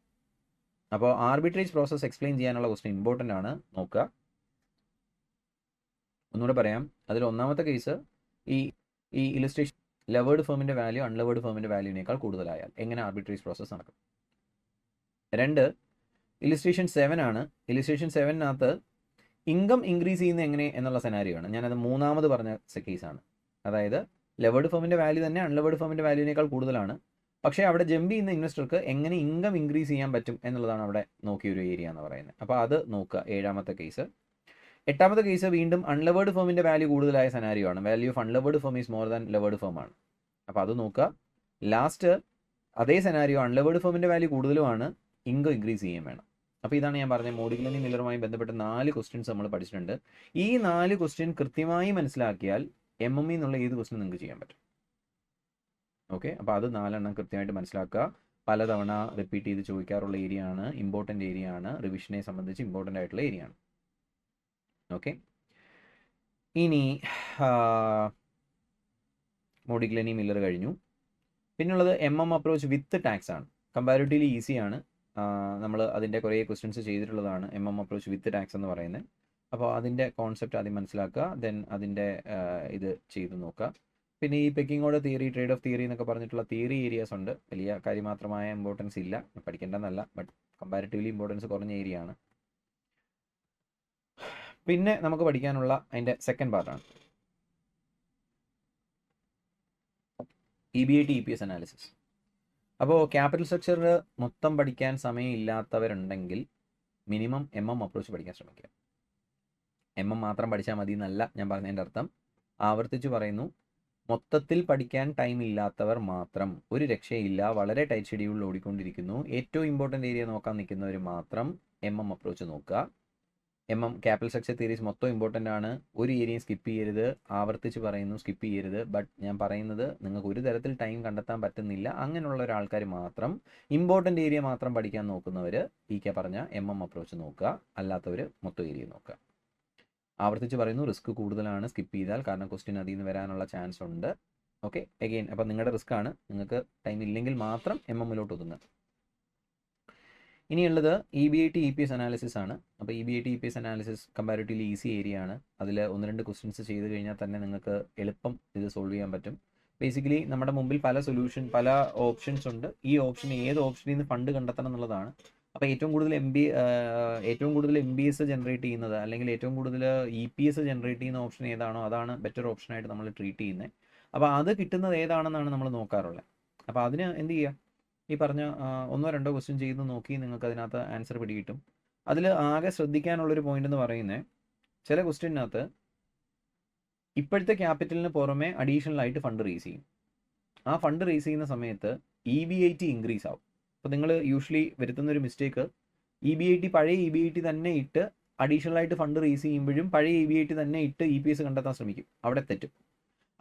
അപ്പോൾ ആർബിട്രേജ് പ്രോസസ്സ് എക്സ്പ്ലെയിൻ ചെയ്യാനുള്ള ക്വസ്റ്റ്യൻ ഇമ്പോർട്ടൻ്റ് ആണ്, നോക്കുക. ഒന്നുകൂടെ പറയാം, അതിൽ ഒന്നാമത്തെ കേസ് ഈ ഇലസ്ട്രേഷൻ ലെവേർഡ് ഫേമിൻ്റെ വാല്യൂ അൺലെവേർഡ് ഫേമിൻ്റെ വാല്യൂവിനേക്കാൾ കൂടുതലായാൽ എങ്ങനെ ആർബിട്രേജ് പ്രോസസ്സ് നടക്കും. 2 ഇലസ്ട്രേഷൻ 7 ആണ്. ഇലസ്ട്രേഷൻ 7-നകത്ത് ഇൻകം ഇൻക്രീസ് ചെയ്യുന്നത് എങ്ങനെ എന്നുള്ള സെനാരിയോ ആണ്. ഞാനത് 3ാമത് പറഞ്ഞ കേസാണ്. അതായത് ലെവേർഡ് ഫേമിൻ്റെ വാല്യൂ തന്നെ അൺലെവേർഡ് ഫേമിൻ്റെ വാല്യൂവിനേക്കാൾ കൂടുതലാണ്, പക്ഷേ അവിടെ ജമ്പ് ചെയ്യുന്ന ഇൻവെസ്റ്റർക്ക് എങ്ങനെ ഇൻകം ഇൻക്രീസ് ചെയ്യാൻ പറ്റും എന്നുള്ളതാണ് അവിടെ നോക്കിയൊരു ഏരിയ എന്ന് പറയുന്നത്. അപ്പോൾ അത് നോക്കുക, 7ാമത്തെ കേസ്. 8ാമത്തെ കേസ് വീണ്ടും അൺലെവേർഡ് ഫേമിൻ്റെ വാല്യൂ കൂടുതലായ സെനാരിയോ ആണ്. Value of unlevered firm is more than levered firm ആണ്. അപ്പോൾ അത് നോക്കുക. ലാസ്റ്റ് അതേ സെനാരിയോ, അൺലെവേർഡ് ഫേമിൻ്റെ വാല്യൂ കൂടുതലുമാണ്, ഇൻകം ഇൻക്രീസ് ചെയ്യാൻ വേണം. അപ്പോൾ ഇതാണ് ഞാൻ പറഞ്ഞത്, മോഡിഗ്ലനി മില്ലറുമായി ബന്ധപ്പെട്ട 4 ക്വസ്റ്റ്യൻസ് നമ്മൾ പഠിച്ചിട്ടുണ്ട്. ഈ 4 ക്വസ്റ്റ്യൻ കൃത്യമായി മനസ്സിലാക്കിയാൽ MME എന്നുള്ള ഏത് ക്വസ്റ്റ്യൻ നിങ്ങൾക്ക് ചെയ്യാൻ പറ്റും. ഓക്കെ, അപ്പോൾ അത് 4 കൃത്യമായിട്ട് മനസ്സിലാക്കുക. പലതവണ റിപ്പീറ്റ് ചെയ്ത് ചോദിക്കാറുള്ള ഏരിയ ആണ്, ഇമ്പോർട്ടൻ്റ് ഏരിയ ആണ്, റിവിഷനെ സംബന്ധിച്ച് ഇമ്പോർട്ടൻ്റ് ആയിട്ടുള്ള ഏരിയ ആണ്. ഓക്കെ, ഇനി മോഡിഗ്ലനി മില്ലർ കഴിഞ്ഞു. പിന്നുള്ളത് അപ്രോച്ച് വിത്ത് ടാക്സ് ആണ്. കമ്പാരിറ്റീവ്ലി ഈസിയാണ്. നമ്മൾ അതിൻ്റെ കുറേ ക്വസ്റ്റ്യൻസ് ചെയ്തിട്ടുള്ളതാണ് അപ്രോച്ച് വിത്ത് ടാക്സ് എന്ന് പറയുന്നത്. അപ്പോൾ അതിൻ്റെ കോൺസെപ്റ്റ് ആദ്യം മനസ്സിലാക്കുക, ദെൻ അതിൻ്റെ ഇത് ചെയ്ത് നോക്കുക. പിന്നെ ഈ pecking order theory, trade off theory എന്നൊക്കെ പറഞ്ഞിട്ടുള്ള തിയറി ഏരിയാസ് ഉണ്ട്. വലിയ കാര്യമാത്രമായ ഇമ്പോർട്ടൻസ് ഇല്ല, പഠിക്കേണ്ടതെന്നല്ല, ബട്ട് കമ്പാരിറ്റീവ്ലി ഇമ്പോർട്ടൻസ് കുറഞ്ഞ ഏരിയ ആണ്. പിന്നെ നമുക്ക് പഠിക്കാനുള്ള അതിൻ്റെ സെക്കൻഡ് പാർട്ടാണ് EBIT EPS അനാലിസിസ്. അപ്പോൾ ക്യാപിറ്റൽ സ്ട്രക്ചർ മൊത്തം പഠിക്കാൻ സമയം ഇല്ലാത്തവരുണ്ടെങ്കിൽ മിനിമം അപ്രോച്ച് പഠിക്കാൻ ശ്രമിക്കുക. മാത്രം പഠിച്ചാൽ മതി എന്നല്ല ഞാൻ പറഞ്ഞതിൻ്റെ അർത്ഥം. ആവർത്തിച്ച് പറയുന്നു, മൊത്തത്തിൽ പഠിക്കാൻ ടൈം ഇല്ലാത്തവർ മാത്രം, ഒരു രക്ഷയില്ല, വളരെ ടൈറ്റ് ഷെഡ്യൂളിൽ ഓടിക്കൊണ്ടിരിക്കുന്നു, ഏറ്റവും ഇമ്പോർട്ടൻ്റ് ഏരിയ നോക്കാൻ നിൽക്കുന്നവർ മാത്രം അപ്രോച്ച് നോക്കുക. ക്യാപിറ്റൽ സ്ട്രക്ചർ തിയറീസ് മൊത്തം ഇമ്പോർട്ടൻ്റ് ആണ്, ഒരു ഏരിയയും സ്കിപ്പ് ചെയ്യരുത്. ആവർത്തിച്ച് പറയുന്നു, സ്കിപ്പ് ചെയ്യരുത്. ബട്ട് ഞാൻ പറയുന്നത് നിങ്ങൾക്ക് ഒരു തരത്തിൽ ടൈം കണ്ടെത്താൻ പറ്റുന്നില്ല, അങ്ങനെയുള്ള ഒരാൾക്കാർ മാത്രം ഇമ്പോർട്ടൻ്റ് ഏരിയ മാത്രം പഠിക്കാൻ നോക്കുന്നവർ പറഞ്ഞ അപ്രോച്ച് നോക്കുക, അല്ലാത്തവർ മൊത്തം ഏരിയ നോക്കുക. ആവർത്തിച്ച് പറയുന്നു, റിസ്ക് കൂടുതലാണ് സ്കിപ്പ് ചെയ്താൽ, കാരണം ക്വസ്റ്റ്യൻ അതിൽ നിന്ന് വരാനുള്ള ചാൻസ് ഉണ്ട്. ഓക്കെ, അഗെയിൻ അപ്പോൾ നിങ്ങളുടെ റിസ്ക് ആണ്, നിങ്ങൾക്ക് ടൈം ഇല്ലെങ്കിൽ മാത്രം MMലോട്ട് ഒതുങ്ങുക. ഇനിയുള്ളത് EBIT EPS അനാലിസിസ് ആണ്. അപ്പോൾ EBIT EPS analysis comparatively easy area ആണ്. അതിൽ 1-2 ക്വസ്റ്റ്യൻസ് ചെയ്ത് കഴിഞ്ഞാൽ തന്നെ നിങ്ങൾക്ക് എളുപ്പം ഇത് സോൾവ് ചെയ്യാൻ പറ്റും. ബേസിക്കലി നമ്മുടെ മുമ്പിൽ പല ഓപ്ഷൻസ് ഉണ്ട്. ഈ ഓപ്ഷൻ ഏത് ഓപ്ഷനിൽ നിന്ന് ഫണ്ട് കണ്ടെത്തണം എന്നുള്ളതാണ്. അപ്പോൾ ഏറ്റവും കൂടുതൽ MBS ജനറേറ്റ് ചെയ്യുന്നത്, അല്ലെങ്കിൽ ഏറ്റവും കൂടുതൽ EPS ജനറേറ്റ് ചെയ്യുന്ന ഓപ്ഷൻ ഏതാണോ അതാണ് ബെറ്റർ ഓപ്ഷനായിട്ട് നമ്മൾ ട്രീറ്റ് ചെയ്യുന്നത്. അപ്പോൾ അത് കിട്ടുന്നത് ഏതാണെന്നാണ് നമ്മൾ നോക്കാറുള്ളത്. അപ്പോൾ അതിന് എന്ത് ചെയ്യുക, ഈ പറഞ്ഞ 1-2 ക്വസ്റ്റ്യൻ ചെയ്ത് നോക്കി നിങ്ങൾക്ക് അതിനകത്ത് ആൻസർ പിടികിട്ടും. അതിൽ ആകെ ശ്രദ്ധിക്കാനുള്ളൊരു പോയിന്റ് എന്ന് പറയുന്നത്, ചില ക്വസ്റ്റ്യനകത്ത് ഇപ്പോഴത്തെ ക്യാപിറ്റലിന് പുറമെ അഡീഷണൽ ആയിട്ട് ഫണ്ട് റേസ് ചെയ്യും. ആ ഫണ്ട് റേസ് ചെയ്യുന്ന സമയത്ത് EBIT ഇൻക്രീസ് ആവും. അപ്പോൾ നിങ്ങൾ യൂഷ്വലി വരുത്തുന്നൊരു മിസ്റ്റേക്ക്, പഴയ EBIT തന്നെ ഇട്ട് അഡീഷണൽ ആയിട്ട് ഫണ്ട് റേസ് ചെയ്യുമ്പോഴും പഴയ EBIT തന്നെ ഇട്ട് EPS കണ്ടെത്താൻ ശ്രമിക്കും. അവിടെ തെറ്റും.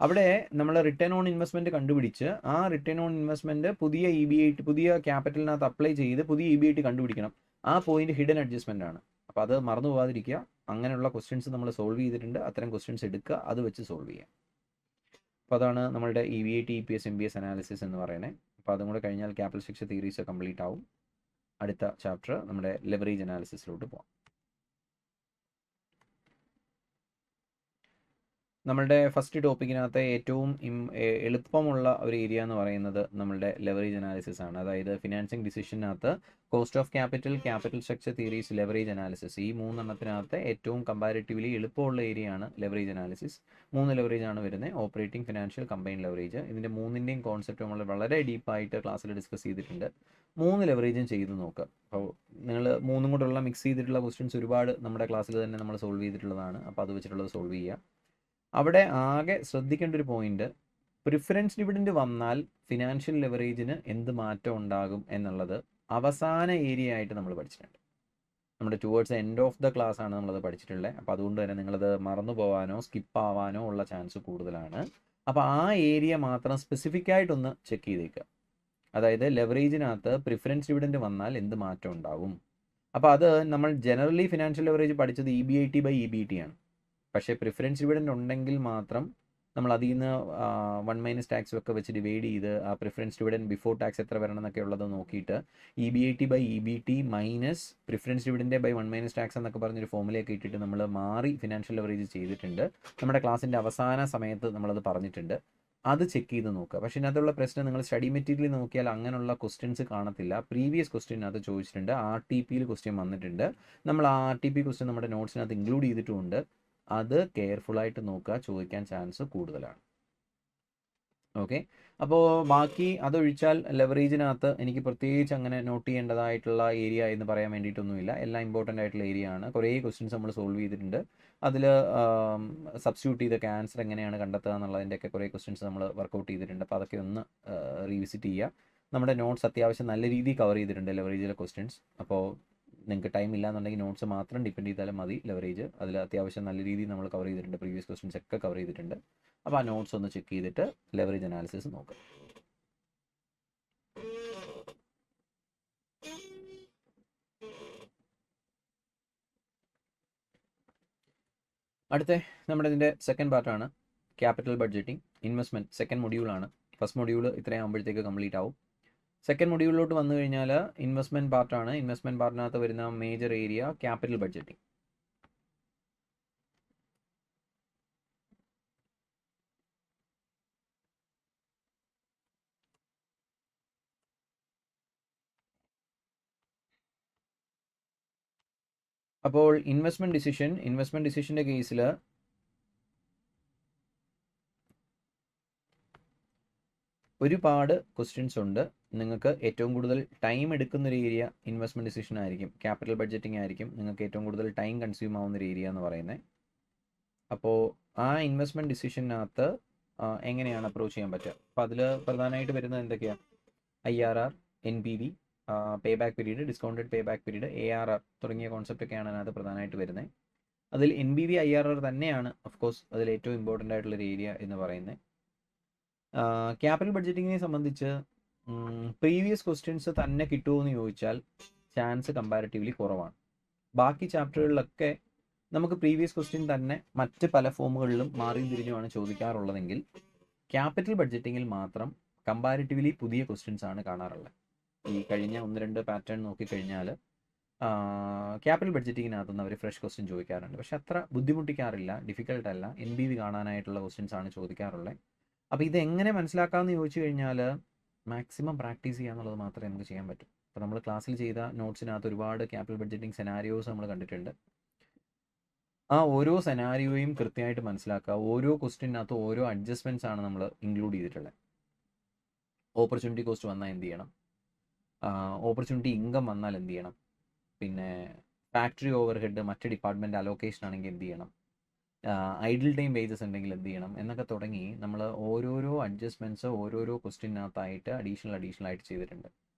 അവിടെ നമ്മൾ റിട്ടേൺ ഓൺ ഇൻവെസ്റ്റ്മെൻറ്റ് കണ്ടുപിടിച്ച് ആ റിട്ടേൺ ഓൺ ഇൻവെസ്റ്റ്മെൻറ്റ് പുതിയ ക്യാപിറ്റലിനകത്ത് അപ്ലൈ ചെയ്ത് പുതിയ EBIT കണ്ടുപിടിക്കണം. ആ പോയിന്റ് ഹിഡൻ അഡ്ജസ്റ്റ്മെൻ്റ് ആണ്. അപ്പോൾ അത് മറന്നു പോകാതിരിക്കുക. അങ്ങനെയുള്ള ക്വസ്റ്റ്യൻസ് നമ്മൾ സോൾവ് ചെയ്തിട്ടുണ്ട്. അത്തരം ക്വസ്റ്റ്യൻസ് എടുക്കുക, അത് വെച്ച് സോൾവ് ചെയ്യുക. അപ്പോൾ അതാണ് നമ്മളുടെ EVAT EPS MBS അനാലിസിസ് എന്ന് പറയുന്നത്. അപ്പോൾ അതും കൂടെ കഴിഞ്ഞാൽ ക്യാപിറ്റൽ സ്ട്രക്ചർ തിയറീസ് കംപ്ലീറ്റ് ആവും. അടുത്ത ചാപ്റ്റർ നമ്മുടെ ലെവറേജ് അനാലിസിസിലോട്ട് പോകാം. നമ്മളുടെ ഫസ്റ്റ് ടോപ്പിക്കിനകത്തെ ഏറ്റവും എളുപ്പമുള്ള ഒരു ഏരിയ എന്ന് പറയുന്നത് നമ്മളുടെ ലെവറേജ് അനാലിസിസ് ആണ്. അതായത് ഫിനാൻസിങ് ഡിസിഷനകത്ത് cost of capital, capital structure theories, leverage analysis, ഈ മൂന്നെണ്ണത്തിനകത്ത് ഏറ്റവും കമ്പാരിറ്റീവ്ലി എളുപ്പമുള്ള ഏരിയ ആണ് ലെവറേജ് അനാലിസിസ്. 3 ലെവറേജ് ആണ് വരുന്നത്: ഓപ്പറേറ്റിംഗ്, ഫിനാൻഷ്യൽ, കമ്പൈൻ ലെവറേജ്. ഇതിൻ്റെ മൂന്നിൻ്റെയും കോൺസെപ്റ്റ് നമ്മൾ വളരെ ഡീപ്പായിട്ട് ക്ലാസ്സിൽ ഡിസ്കസ് ചെയ്തിട്ടുണ്ട്. 3 ലെവറേജും ചെയ്ത് നോക്കുക. അപ്പോൾ നിങ്ങൾ മൂന്നും കൂടെയുള്ള മിക്സ് ചെയ്തിട്ടുള്ള ക്വസ്റ്റ്യൻസ് ഒരുപാട് നമ്മുടെ ക്ലാസ്സിൽ തന്നെ നമ്മൾ സോൾവ് ചെയ്തിട്ടുള്ളതാണ്. അപ്പോൾ അത് വെച്ചിട്ടുള്ളത് സോൾവ് ചെയ്യുക. അവിടെ ആകെ ശ്രദ്ധിക്കേണ്ട ഒരു പോയിന്റ്, പ്രിഫറൻസ് ഡിവിഡൻഡ് വന്നാൽ ഫിനാൻഷ്യൽ ലെവറേജിന് എന്ത് മാറ്റം ഉണ്ടാകും എന്നുള്ളത് അവസാന ഏരിയ ആയിട്ട് നമ്മൾ പഠിച്ചിട്ടുണ്ട്. നമ്മുടെ towards end of the class ആണ് നമ്മളത് പഠിച്ചിട്ടുള്ളത്. അപ്പോൾ അതുകൊണ്ട് തന്നെ നിങ്ങളത് മറന്നു പോകാനോ സ്കിപ്പ് ആവാനോ ഉള്ള ചാൻസ് കൂടുതലാണ്. അപ്പോൾ ആ ഏരിയ മാത്രം സ്പെസിഫിക് ആയിട്ടൊന്ന് ചെക്ക് ചെയ്തേക്കുക. അതായത് ലെവറേജിനകത്ത് പ്രിഫറൻസ് ഡിവിഡൻഡ് വന്നാൽ എന്ത് മാറ്റം ഉണ്ടാവും. അപ്പോൾ അത് നമ്മൾ ജനറലി ഫിനാൻഷ്യൽ ലെവറേജ് പഠിച്ചത് EBIT/EBT ആണ്. പക്ഷേ പ്രിഫറൻസ് ഡിവിഡൻഡ് ഉണ്ടെങ്കിൽ മാത്രം നമ്മൾ അതിൽ നിന്ന് 1 - ടാക്സ് ഒക്കെ വെച്ച് ഡിവൈഡ് ചെയ്ത് ആ പ്രിഫറൻസ് ഡിവിഡൻഡ് ബിഫോർ ടാക്സ് എത്ര വരണം എന്നൊക്കെ ഉള്ളത് നോക്കിയിട്ട് EBIT/EBT minus preference dividend by 1 - tax എന്നൊക്കെ പറഞ്ഞൊരു ഫോമിലേക്ക് ഇട്ടിട്ട് നമ്മൾ മാറി ഫിനാൻഷ്യൽ ലെവറേജ് ചെയ്തിട്ടുണ്ട്. നമ്മുടെ ക്ലാസ്സിൻ്റെ അവസാന സമയത്ത് നമ്മളത് പറഞ്ഞിട്ടുണ്ട്. അത് ചെക്ക് ചെയ്ത് നോക്കുക. പക്ഷേ ഇതിനകത്തുള്ള പ്രശ്നം, നിങ്ങൾ സ്റ്റഡി മെറ്റീരിയൽ നോക്കിയാൽ അങ്ങനെയുള്ള ക്വസ്റ്റ്യൻസ് കാണത്തില്ല. പ്രീവിയസ് ക്വസ്റ്റ്യനകത്ത് ചോദിച്ചിട്ടുണ്ട്, RTPയിൽ ക്വസ്റ്റ്യൻ വന്നിട്ടുണ്ട്. നമ്മൾ ആ RTP ക്വസ്റ്റ്യൻ നമ്മുടെ നോട്ട്സിനകത്ത് ഇൻക്ലൂഡ് ചെയ്തിട്ടുമുണ്ട്. അത് കെയർഫുള്ളായിട്ട് നോക്കുക, ചോദിക്കാൻ ചാൻസ് കൂടുതലാണ്. ഓക്കെ, അപ്പോൾ ബാക്കി അതൊഴിച്ചാൽ ലെവറേജിനകത്ത് എനിക്ക് പ്രത്യേകിച്ച് അങ്ങനെ നോട്ട് ചെയ്യേണ്ടതായിട്ടുള്ള ഏരിയ എന്ന് പറയാൻ വേണ്ടിയിട്ടൊന്നുമില്ല. എല്ലാം ഇമ്പോർട്ടൻ്റ് ആയിട്ടുള്ള ഏരിയ ആണ്. കുറേ ക്വസ്റ്റ്യൻസ് നമ്മൾ സോൾവ് ചെയ്തിട്ടുണ്ട്. അതിൽ സബ്സ്റ്റിറ്റ്യൂട്ട് ചെയ്തൊക്കെ ആൻസർ എങ്ങനെയാണ് കണ്ടെത്തുക എന്നുള്ളതിൻ്റെയൊക്കെ കുറേ ക്വസ്റ്റ്യൻസ് നമ്മൾ വർക്കൗട്ട് ചെയ്തിട്ടുണ്ട്. അപ്പോൾ അതൊക്കെ ഒന്ന് റീവിസിറ്റ് ചെയ്യുക. നമ്മുടെ നോട്ട്സ് അത്യാവശ്യം നല്ല രീതിയിൽ കവർ ചെയ്തിട്ടുണ്ട് ലെവറേജിലെ ക്വസ്റ്റ്യൻസ്. അപ്പോൾ നിങ്ങൾക്ക് ടൈം ഇല്ലാന്നുണ്ടെങ്കിൽ നോട്ട്സ് മാത്രം ഡിപ്പെൻഡ് ചെയ്താലും മതി. ലെവറേജ് അതിൽ അത്യാവശ്യം നല്ല രീതിയിൽ നമ്മൾ കവർ ചെയ്തിട്ടുണ്ട്. പ്രീവിയസ് ക്വസ്റ്റ്യൻസ് ഒക്കെ കവർ ചെയ്തിട്ടുണ്ട്. അപ്പോൾ ആ നോട്ട്സ് ഒന്ന് ചെക്ക് ചെയ്തിട്ട് ലെവറേജ് അനാലിസിസ് നോക്കുക. അടുത്ത നമ്മുടെ ഇതിൻ്റെ സെക്കൻഡ് പാർട്ടാണ് ക്യാപിറ്റൽ ബഡ്ജറ്റിംഗ്, ഇൻവെസ്റ്റ്മെൻറ്റ്. സെക്കൻഡ് മൊഡ്യൂളാണ്. ഫസ്റ്റ് മൊഡ്യൂൾ ഇത്രയും ആകുമ്പോഴത്തേക്ക് കംപ്ലീറ്റ് ആവും. സെക്കൻഡ് മൊഡ്യൂളിലോട്ട് വന്നു കഴിഞ്ഞാൽ ഇൻവെസ്റ്റ്മെൻറ്റ് പാർട്ടാണ്. ഇൻവെസ്റ്റ്മെൻറ്റ് പാർട്ടിനകത്ത് വരുന്ന മേജർ ഏരിയ ക്യാപിറ്റൽ ബഡ്ജറ്റിംഗ്. അപ്പോൾ ഇൻവെസ്റ്റ്മെൻറ്റ് ഡിസിഷൻ്റെ കേസിൽ ഒരുപാട് ക്വസ്റ്റ്യൻസ് ഉണ്ട്. നിങ്ങൾക്ക് ഏറ്റവും കൂടുതൽ ടൈം എടുക്കുന്നൊരു ഏരിയ ഇൻവെസ്റ്റ്മെൻറ്റ് ഡിസിഷൻ ആയിരിക്കും, ക്യാപിറ്റൽ ബഡ്ജറ്റിംഗ് ആയിരിക്കും നിങ്ങൾക്ക് ഏറ്റവും കൂടുതൽ ടൈം കൺസ്യൂം ആവുന്നൊരു ഏരിയ എന്ന് പറയുന്നത്. അപ്പോൾ ആ ഇൻവെസ്റ്റ്മെൻറ്റ് ഡിസിഷനകത്ത് എങ്ങനെയാണ് അപ്രോച്ച് ചെയ്യാൻ പറ്റുക? അപ്പോൾ അതിൽ പ്രധാനമായിട്ട് വരുന്നത് എന്തൊക്കെയാണ്? IRR, NPV, pay back period, discounted pay back period, ARR തുടങ്ങിയ കോൺസെപ്റ്റൊക്കെയാണ് അതിനകത്ത് പ്രധാനമായിട്ട് വരുന്നത്. അതിൽ NPV, IRR തന്നെയാണ് ഓഫ് കോഴ്സ് അതിൽ ഏറ്റവും ഇമ്പോർട്ടൻ്റ് ആയിട്ടുള്ളൊരു ഏരിയ എന്ന് പറയുന്നത്. ക്യാപിറ്റൽ ബഡ്ജറ്റിങ്ങിനെ സംബന്ധിച്ച് പ്രീവിയസ് ക്വസ്റ്റ്യൻസ് തന്നെ കിട്ടുമോ എന്ന് ചോദിച്ചാൽ ചാൻസ് കമ്പാരിറ്റീവ്ലി കുറവാണ്. ബാക്കി ചാപ്റ്ററുകളിലൊക്കെ നമുക്ക് പ്രീവിയസ് ക്വസ്റ്റ്യൻ തന്നെ മറ്റ് പല ഫോമുകളിലും മാറിയും തിരിഞ്ഞുമാണ് ചോദിക്കാറുള്ളതെങ്കിൽ ക്യാപിറ്റൽ ബഡ്ജറ്റിങ്ങിൽ മാത്രം കമ്പാരിറ്റീവ്ലി പുതിയ ക്വസ്റ്റ്യൻസ് ആണ് കാണാറുള്ളത്. ഈ കഴിഞ്ഞ 1-2 പാറ്റേൺ നോക്കിക്കഴിഞ്ഞാൽ ക്യാപിറ്റൽ ബഡ്ജറ്റിങ്ങിനകത്തുനിന്ന് അവർ ഫ്രഷ് ക്വസ്റ്റ്യൻ ചോദിക്കാറുണ്ട്. പക്ഷെ അത്ര ബുദ്ധിമുട്ടിക്കാറില്ല, ഡിഫിക്കൽട്ട് അല്ല. NPV കാണാനായിട്ടുള്ള ക്വസ്റ്റ്യൻസ് ആണ് ചോദിക്കാറുള്ളത്. അപ്പോൾ ഇതെങ്ങനെ മനസ്സിലാക്കാമെന്ന് ചോദിച്ചു കഴിഞ്ഞാൽ മാക്സിമം പ്രാക്ടീസ് ചെയ്യുക എന്നുള്ളത് മാത്രമേ നമുക്ക് ചെയ്യാൻ പറ്റൂ. അപ്പോൾ നമ്മൾ ക്ലാസ്സിൽ ചെയ്ത നോട്ട്സിനകത്ത് ഒരുപാട് ക്യാപിറ്റൽ ബഡ്ജറ്റിംഗ് സെനാരിയോസ് നമ്മൾ കണ്ടിട്ടുണ്ട്. ആ ഓരോ സെനാരിയോയും കൃത്യമായിട്ട് മനസ്സിലാക്കുക. ഓരോ ക്വസ്റ്റ്യനകത്ത് ഓരോ അഡ്ജസ്റ്റ്മെൻറ്റ്സ് ആണ് നമ്മൾ ഇൻക്ലൂഡ് ചെയ്തിട്ടുള്ളത്. ഓപ്പർച്യൂണിറ്റി കോസ്റ്റ് വന്നാൽ എന്ത് ചെയ്യണം, ഓപ്പർച്യൂണിറ്റി ഇൻകം വന്നാൽ എന്ത് ചെയ്യണം, പിന്നെ ഫാക്ടറി ഓവർഹെഡ് മറ്റ് ഡിപ്പാർട്ട്മെൻറ്റ് അലോക്കേഷൻ ആണെങ്കിൽ എന്ത് ചെയ്യണം, ഐഡിൽ ടൈം വേജസ് ഉണ്ടെങ്കിൽ എന്ത് ചെയ്യണം എന്നൊക്കെ തുടങ്ങി നമ്മൾ ഓരോരോ അഡ്ജസ്റ്റ്മെൻറ്റ്സ് ഓരോരോ ക്വസ്റ്റ്യനകത്തായിട്ട് അഡീഷണൽ ആയിട്ട് ചെയ്തിട്ടുണ്ട്.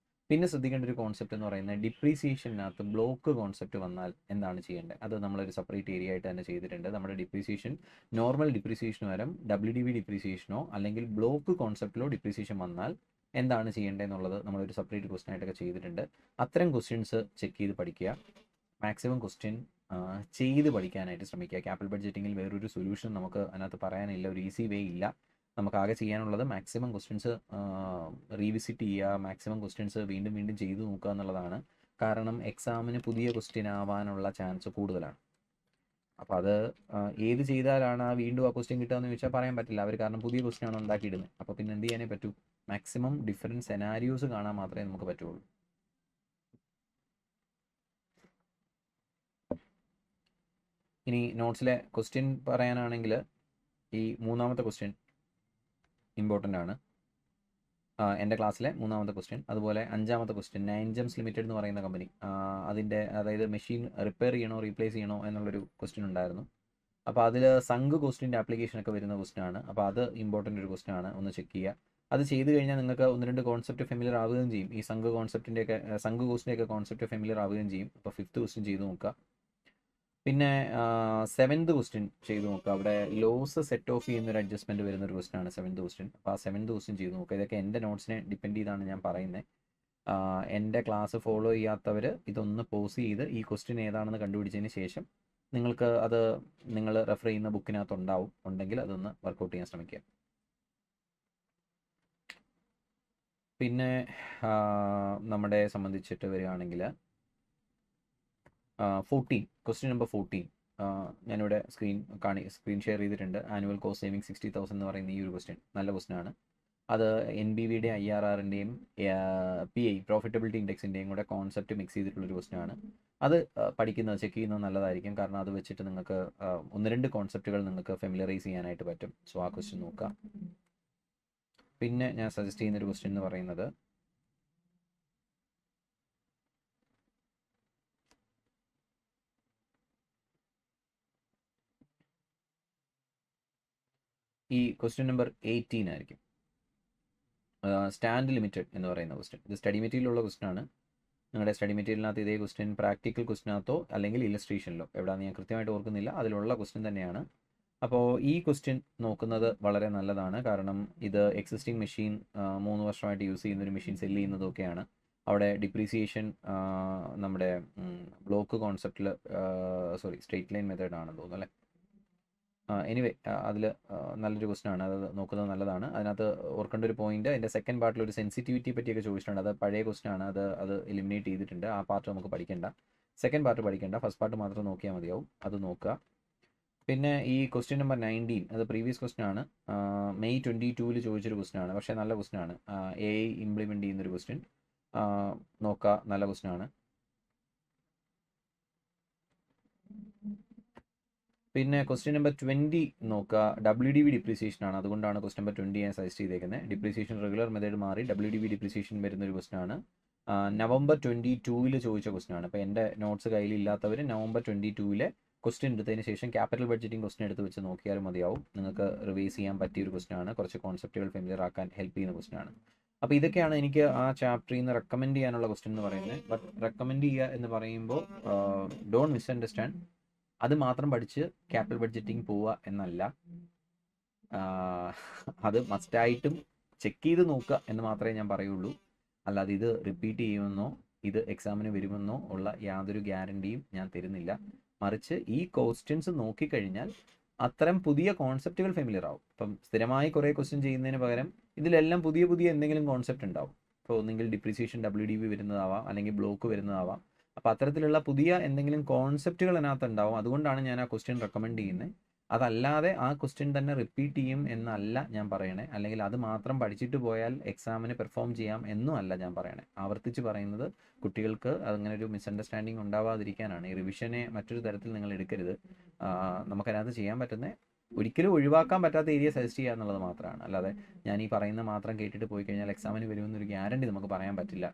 പിന്നെ ശ്രദ്ധിക്കേണ്ട ഒരു കോൺസെപ്റ്റ് എന്ന് പറയുന്നത് ഡിപ്രീസിയേഷനകത്ത് ബ്ലോക്ക് കോൺസെപ്റ്റ് വന്നാൽ എന്താണ് ചെയ്യേണ്ടത്, അത് നമ്മളൊരു സെപ്പറേറ്റ് ഏരിയ ആയിട്ട് തന്നെ ചെയ്തിട്ടുണ്ട്. നമ്മുടെ ഡിപ്രീസിയേഷൻ നോർമൽ ഡിപ്രീസിയേഷന് പകരം WDV ഡിപ്രീസിയേഷനോ അല്ലെങ്കിൽ ബ്ലോക്ക് കോൺസെപ്റ്റിലോ ഡിപ്രീസിയേഷൻ വന്നാൽ എന്താണ് ചെയ്യേണ്ടതെന്നുള്ളത് നമ്മളൊരു സെപ്പറേറ്റ് ക്വസ്റ്റ്യൻ ആയിട്ടൊക്കെ ചെയ്തിട്ടുണ്ട്. അത്തരം ക്വസ്റ്റ്യൻസ് ചെക്ക് ചെയ്ത് പഠിക്കുക. മാക്സിമം ക്വസ്റ്റ്യൻ ചെയ്ത് പഠിക്കാനായിട്ട് ശ്രമിക്കുക. ക്യാപിറ്റൽ ബഡ്ജറ്റിങ്ങിൽ വേറൊരു സൊല്യൂഷൻ നമുക്ക് അതിനകത്ത് പറയാനില്ല, ഒരു ഈസി വേ ഇല്ല. നമുക്കാകെ ചെയ്യാനുള്ളത് മാക്സിമം ക്വസ്റ്റ്യൻസ് റീവിസിറ്റ് ചെയ്യുക, മാക്സിമം ക്വസ്റ്റ്യൻസ് വീണ്ടും വീണ്ടും ചെയ്ത് നോക്കുക എന്നുള്ളതാണ്. കാരണം എക്സാമിന് പുതിയ ക്വസ്റ്റ്യൻ ആവാനുള്ള ചാൻസ് കൂടുതലാണ്. അപ്പോൾ അത് ഏത് ചെയ്താലാണ് വീണ്ടും ആ ക്വസ്റ്റ്യൻ കിട്ടുക എന്ന് ചോദിച്ചാൽ പറയാൻ പറ്റില്ല. അവർ കാരണം പുതിയ ക്വസ്റ്റ്യൻ ആണ് ഉണ്ടാക്കിയിടുന്നത്. അപ്പോൾ പിന്നെ എന്ത് ചെയ്യാനേ പറ്റൂ? മാക്സിമം ഡിഫറൻറ്റ് സെനാരിയോസ് കാണാൻ മാത്രമേ നമുക്ക് പറ്റുള്ളൂ. ഇനി നോട്ട്സിലെ ക്വസ്റ്റ്യൻ പറയാനാണെങ്കിൽ ഈ മൂന്നാമത്തെ ക്വസ്റ്റ്യൻ ഇമ്പോർട്ടൻ്റ് ആണ്. എൻ്റെ ക്ലാസ്സിലെ മൂന്നാമത്തെ ക്വസ്റ്റ്യൻ. അതുപോലെ അഞ്ചാമത്തെ ക്വസ്റ്റ്യൻ 9 Gems ലിമിറ്റഡ് എന്ന് പറയുന്ന കമ്പനി, അതിൻ്റെ അതായത് മെഷീൻ റിപ്പയർ ചെയ്യണോ റീപ്ലേസ് ചെയ്യണോ എന്നുള്ളൊരു ക്വസ്റ്റ്യൻ ഉണ്ടായിരുന്നു. അപ്പോൾ അതിൽ സങ്ക് കോസ്റ്റിൻ്റെ ആപ്ലിക്കേഷനൊക്കെ വരുന്ന ക്വസ്റ്റ്യൻ ആണ്. അപ്പോൾ അത് ഇമ്പോർട്ടൻ്റ് ഒരു ക്വസ്റ്റ്യൻ ആണ്, ഒന്ന് ചെക്ക് ചെയ്യുക. അത് ചെയ്ത് കഴിഞ്ഞാൽ നിങ്ങൾക്ക് 1-2 കോൺസെപ്റ്റ് ഫെമിലിയർ ആവുകയും ചെയ്യും. ഈ സങ്ക് കോൺസെപ്റ്റിൻ്റെയൊക്കെ സങ്ക് കോസ്റ്റിൻ്റെയൊക്കെ കോൺസെപ്റ്റ് ഫെമിലിയർ ആവുകയും ചെയ്യും. അപ്പോൾ 5th ക്വസ്റ്റ്യൻ ചെയ്ത് നോക്കുക. പിന്നെ 7th ക്വസ്റ്റ്യൻ ചെയ്ത് നോക്കുക. അവിടെ ലോസ് സെറ്റ് ഓഫ് ചെയ്യുന്നൊരു അഡ്ജസ്റ്റ്മെൻറ്റ് വരുന്നൊരു ക്വസ്റ്റ്യൻ ആണ് 7th ക്വസ്റ്റ്യൻ. അപ്പോൾ ആ 7th ക്വസ്റ്റ്യൻ ചെയ്ത് നോക്കുക. ഇതൊക്കെ എൻ്റെ നോട്ട്സിനെ ഡിപ്പെൻഡ് ചെയ്താണ് ഞാൻ പറയുന്നത്. എൻ്റെ ക്ലാസ് ഫോളോ ചെയ്യാത്തവർ ഇതൊന്ന് പോസ് ചെയ്ത് ഈ ക്വസ്റ്റ്യൻ ഏതാണെന്ന് കണ്ടുപിടിച്ചതിന് ശേഷം നിങ്ങൾക്ക് അത് നിങ്ങൾ റെഫർ ചെയ്യുന്ന ബുക്കിനകത്ത് ഉണ്ടെങ്കിൽ അതൊന്ന് വർക്കൗട്ട് ചെയ്യാൻ ശ്രമിക്കുക. പിന്നെ നമ്മുടെ സംബന്ധിച്ചിട്ട് വരികയാണെങ്കിൽ 14 ക്വസ്റ്റ്യൻ നമ്പർ 14 ഞാനിവിടെ സ്ക്രീൻ ഷെയർ ചെയ്തിട്ടുണ്ട്. ആനുവൽ കോസ്റ്റ് സേവിങ് 60,000 എന്ന് പറയുന്ന ഈ ഒരു ക്വസ്റ്റ്യൻ നല്ല ക്വസ്റ്റ്യൻ ആണ്. അത് NBVയുടെ IRRൻ്റെയും PI പ്രോഫിറ്റബിലിറ്റി ഇൻഡെക്സിൻ്റെയും കൂടെ കോൺസെപ്റ്റ് മിക്സ് ചെയ്തിട്ടുള്ളൊരു ക്വസ്റ്റ്യൻ ആണ്. അത് ചെക്ക് ചെയ്യുന്നത് നല്ലതായിരിക്കും. കാരണം അത് വെച്ചിട്ട് നിങ്ങൾക്ക് 1-2 കോൺസെപ്റ്റുകൾ നിങ്ങൾക്ക് ഫെമിലറൈസ് ചെയ്യാനായിട്ട് പറ്റും. സോ ആ ക്വസ്റ്റ്യൻ നോക്കുക. പിന്നെ ഞാൻ സജസ്റ്റ് ചെയ്യുന്നൊരു ക്വസ്റ്റ്യൻ എന്ന് പറയുന്നത് ഈ ക്വസ്റ്റ്യൻ നമ്പർ 18 ആയിരിക്കും. സ്റ്റാൻഡ് ലിമിറ്റഡ് എന്ന് പറയുന്ന ക്വസ്റ്റ്യൻ. ഇത് സ്റ്റഡി മെറ്റീരിയലുള്ള ക്വസ്റ്റ്യൻ ആണ്. നിങ്ങളുടെ സ്റ്റഡി മെറ്റീരിയലിനകത്ത് ഇതേ ക്വസ്റ്റ്യൻ പ്രാക്ടിക്കൽ ക്വസ്റ്റ്യനകത്തോ അല്ലെങ്കിൽ ഇല്ലസ്ട്രേഷനിലോ എവിടെയാണെന്ന് ഞാൻ കൃത്യമായിട്ട് ഓർക്കുന്നില്ല, അതിലുള്ള ക്വസ്റ്റ്യൻ തന്നെയാണ്. അപ്പോൾ ഈ ക്വസ്റ്റ്യൻ നോക്കുന്നത് വളരെ നല്ലതാണ്. കാരണം ഇത് എക്സിസ്റ്റിംഗ് മെഷീൻ 3 വർഷമായിട്ട് യൂസ് ചെയ്യുന്നൊരു മെഷീൻ സെല്ല് ചെയ്യുന്നതൊക്കെയാണ്. അവിടെ ഡിപ്രീസിയേഷൻ നമ്മുടെ ബ്ലോക്ക് കോൺസെപ്റ്റിൽ സ്ട്രെയിറ്റ് ലൈൻ മെത്തേഡ് ആണെന്ന് തോന്നുന്നു അല്ലേ. എനിവേ അതിൽ നല്ലൊരു ക്വസ്റ്റ്യൻ ആണ്, അത് നോക്കുന്നത് നല്ലതാണ്. അതിനകത്ത് ഓർക്കേണ്ട ഒരു പോയിന്റ്, അതിൻ്റെ സെക്കൻഡ് പാർട്ടിൽ ഒരു സെൻസിറ്റിവിറ്റി പറ്റിയൊക്കെ ചോദിച്ചിട്ടുണ്ട്. അത് പഴയ ക്വസ്റ്റ്യൻ ആണ്, അത് എലിമിനേറ്റ് ചെയ്തിട്ടുണ്ട്. ആ പാർട്ട് നമുക്ക് പഠിക്കേണ്ട, സെക്കൻഡ് പാർട്ട് പഠിക്കേണ്ട, ഫസ്റ്റ് പാർട്ട് മാത്രം നോക്കിയാൽ മതിയാവും. അത് നോക്കുക. പിന്നെ ഈ ക്വസ്റ്റ്യൻ നമ്പർ 19 അത് പ്രീവിയസ് ക്വസ്റ്റ്യൻ ആണ്. May 22 ചോദിച്ചൊരു ക്വസ്റ്റ്യൻ ആണ്, പക്ഷേ നല്ല ക്വസ്റ്റ്യൻ ആണ്. AI ഇംപ്ലിമെൻറ്റ് ചെയ്യുന്നൊരു ക്വസ്റ്റ്യൻ നോക്കുക, നല്ല ക്വസ്റ്റ്യൻ ആണ്. പിന്നെ ക്വസ്റ്റ്യൻ നമ്പർ 20 നോക്കുക, WDV ഡിപ്രീസിയേഷൻ ആണ്. അതുകൊണ്ടാണ് ക്വസ്റ്റ്യൻ നമ്പർ 20 ഞാൻ സജസ്റ്റ് ചെയ്തേക്കുന്നത്. ഡിപ്രീസിയേഷൻ റെഗുലർ മെത്തേഡ് മാറി WDV ഡിപ്രീസിയേഷൻ വരുന്നൊരു ക്വസ്റ്റ്യൻ ആണ്. November 22 ചോദിച്ച ക്വസ്റ്റ്യൻ ആണ്. അപ്പോൾ എൻ്റെ നോട്ട്സ് കയ്യിലില്ലാത്തവർ November 22 ക്വസ്റ്റ്യൻ എടുത്തതിന് ശേഷം ക്യാപിറ്റൽ ബഡ്ജറ്റിംഗ് ക്വസ്റ്റ്യൻ എടുത്ത് വെച്ച് നോക്കിയാലും മതിയാവും. നിങ്ങൾക്ക് റിവൈസ് ചെയ്യാൻ പറ്റിയൊരു ക്വസ്റ്റ്യൻ ആണ്, കുറച്ച് കോൺസെപ്റ്റുകൾ ഫെമിലിയർ ആക്കാൻ ഹെൽപ്പ് ചെയ്യുന്ന ക്വസ്റ്റ്യൻ ആണ്. അപ്പോൾ ഇതൊക്കെയാണ് എനിക്ക് ആ ചാപ്റ്ററിൽ നിന്ന് റെക്കമെൻഡ് ചെയ്യാനുള്ള ക്വസ്റ്റ്യൻ എന്ന് പറയുന്നത്. ബട്ട് റെക്കമെൻഡ് ചെയ്യുക എന്ന് പറയുമ്പോൾ ഡോണ്ട് മിസ്അണ്ടർസ്റ്റാൻഡ്, അത് മാത്രം പഠിച്ച് ക്യാപിറ്റൽ ബഡ്ജറ്റിംഗ് പോവുക എന്നല്ല. അത് മസ്റ്റായിട്ടും ചെക്ക് ചെയ്ത് നോക്കുക എന്ന് മാത്രമേ ഞാൻ പറയുള്ളൂ. അല്ലാതെ ഇത് റിപ്പീറ്റ് ചെയ്യുമെന്നോ ഇത് എക്സാമിന് വരുമെന്നോ ഉള്ള യാതൊരു ഗ്യാരണ്ടിയും ഞാൻ തരുന്നില്ല. മറിച്ച് ഈ ക്വസ്റ്റ്യൻസ് നോക്കിക്കഴിഞ്ഞാൽ അത്തരം പുതിയ കോൺസെപ്റ്റുകൾ ഫെമിലിയർ ആവും. ഇപ്പം സ്ഥിരമായി കുറേ ക്വസ്റ്റ്യൻ ചെയ്യുന്നതിന് പകരം ഇതിലെല്ലാം പുതിയ പുതിയ എന്തെങ്കിലും കോൺസെപ്റ്റ് ഉണ്ടാവും. ഇപ്പോൾ ഒന്നെങ്കിൽ ഡിപ്രീസിയേഷൻ WDV വരുന്നതാവാം, അല്ലെങ്കിൽ ബ്ലോക്ക് വരുന്നതാവാം. അപ്പോൾ അത്തരത്തിലുള്ള പുതിയ എന്തെങ്കിലും കോൺസെപ്റ്റുകൾ അതിനകത്ത് ഉണ്ടാവും. അതുകൊണ്ടാണ് ഞാൻ ആ ക്വസ്റ്റ്യൻ റെക്കമെൻഡ് ചെയ്യുന്നത്. അതല്ലാതെ ആ ക്വസ്റ്റ്യൻ തന്നെ റിപ്പീറ്റ് ചെയ്യും എന്നല്ല ഞാൻ പറയണേ, അല്ലെങ്കിൽ അത് മാത്രം പഠിച്ചിട്ട് പോയാൽ എക്സാമിന് പെർഫോം ചെയ്യാം എന്നും അല്ല ഞാൻ പറയണേ. ആവർത്തിച്ച് പറയുന്നത് കുട്ടികൾക്ക് അങ്ങനെ ഒരു മിസ്അണ്ടർസ്റ്റാൻഡിങ് ഉണ്ടാവാതിരിക്കാനാണ്. ഈ റിവിഷനെ മറ്റൊരു തരത്തിൽ നിങ്ങൾ എടുക്കരുത്. നമുക്കതിനകത്ത് ചെയ്യാൻ പറ്റുന്ന ഒരിക്കലും ഒഴിവാക്കാൻ പറ്റാത്ത ഏരിയ സജസ്റ്റ് ചെയ്യുക എന്നുള്ളത് മാത്രമാണ്. അല്ലാതെ ഞാൻ ഈ പറയുന്ന മാത്രം കേട്ടിട്ട് പോയി കഴിഞ്ഞാൽ എക്സാമിന് വരുമെന്നൊരു ഗ്യാരണ്ടി നമുക്ക് പറയാൻ പറ്റില്ല.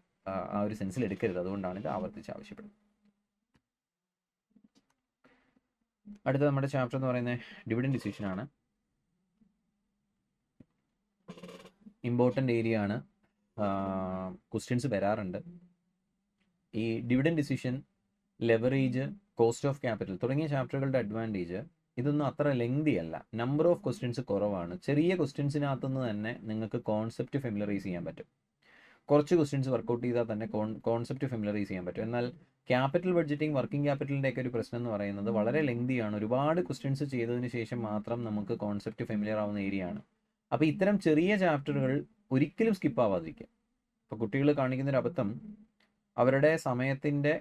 ആ ഒരു സെൻസിൽ എടുക്കരുത്. അതുകൊണ്ടാണ് ഇത് ആവർത്തിച്ച് ആവശ്യപ്പെടുന്നത്. അടുത്ത നമ്മുടെ ചാപ്റ്റർ എന്ന് പറയുന്നത് ഡിവിഡൻഡ് ഡിസിഷൻ ആണ്. ഇമ്പോർട്ടൻ്റ് ഏരിയ ആണ്, ക്വസ്റ്റ്യൻസ് വരാറുണ്ട്. ഈ dividend decision, leverage, cost of capital തുടങ്ങിയ ചാപ്റ്ററുകളുടെ അഡ്വാൻറ്റേജ് ഇതൊന്നും അത്ര ലെങ്തി അല്ല. നമ്പർ ഓഫ് ക്വസ്റ്റ്യൻസ് കുറവാണ്. ചെറിയ ക്വസ്റ്റ്യൻസിനകത്തുനിന്ന് തന്നെ നിങ്ങൾക്ക് കോൺസെപ്റ്റ് ഫെമിലറൈസ് ചെയ്യാൻ പറ്റും. കുറച്ച് ക്വസ്റ്റ്യൻസ് വർക്കൗട്ട് ചെയ്താൽ തന്നെ കോൺസെപ്റ്റ് ഫെമിലറൈസ് ചെയ്യാൻ പറ്റും. എന്നാൽ ക്യാപിറ്റൽ ബഡ്ജറ്റിംഗ്, വർക്കിംഗ് ക്യാപിറ്റലിൻ്റെ ഒക്കെ ഒരു പ്രശ്നം എന്ന് പറയുന്നത് വളരെ ലെങ്തിയാണ്. ഒരുപാട് ക്വസ്റ്റ്യൻസ് ചെയ്തതിന് ശേഷം മാത്രം നമുക്ക് കോൺസെപ്റ്റ് ഫെമിലിയർ ആവുന്ന ഏരിയ ആണ്. അപ്പോൾ ഇത്തരം ചെറിയ ചാപ്റ്ററുകൾ ഒരിക്കലും സ്കിപ്പ് ആവാതിരിക്കുക. ഇപ്പോൾ കുട്ടികൾ കാണിക്കുന്നൊരു അബദ്ധം, അവരുടെ സമയത്തിൻ്റെ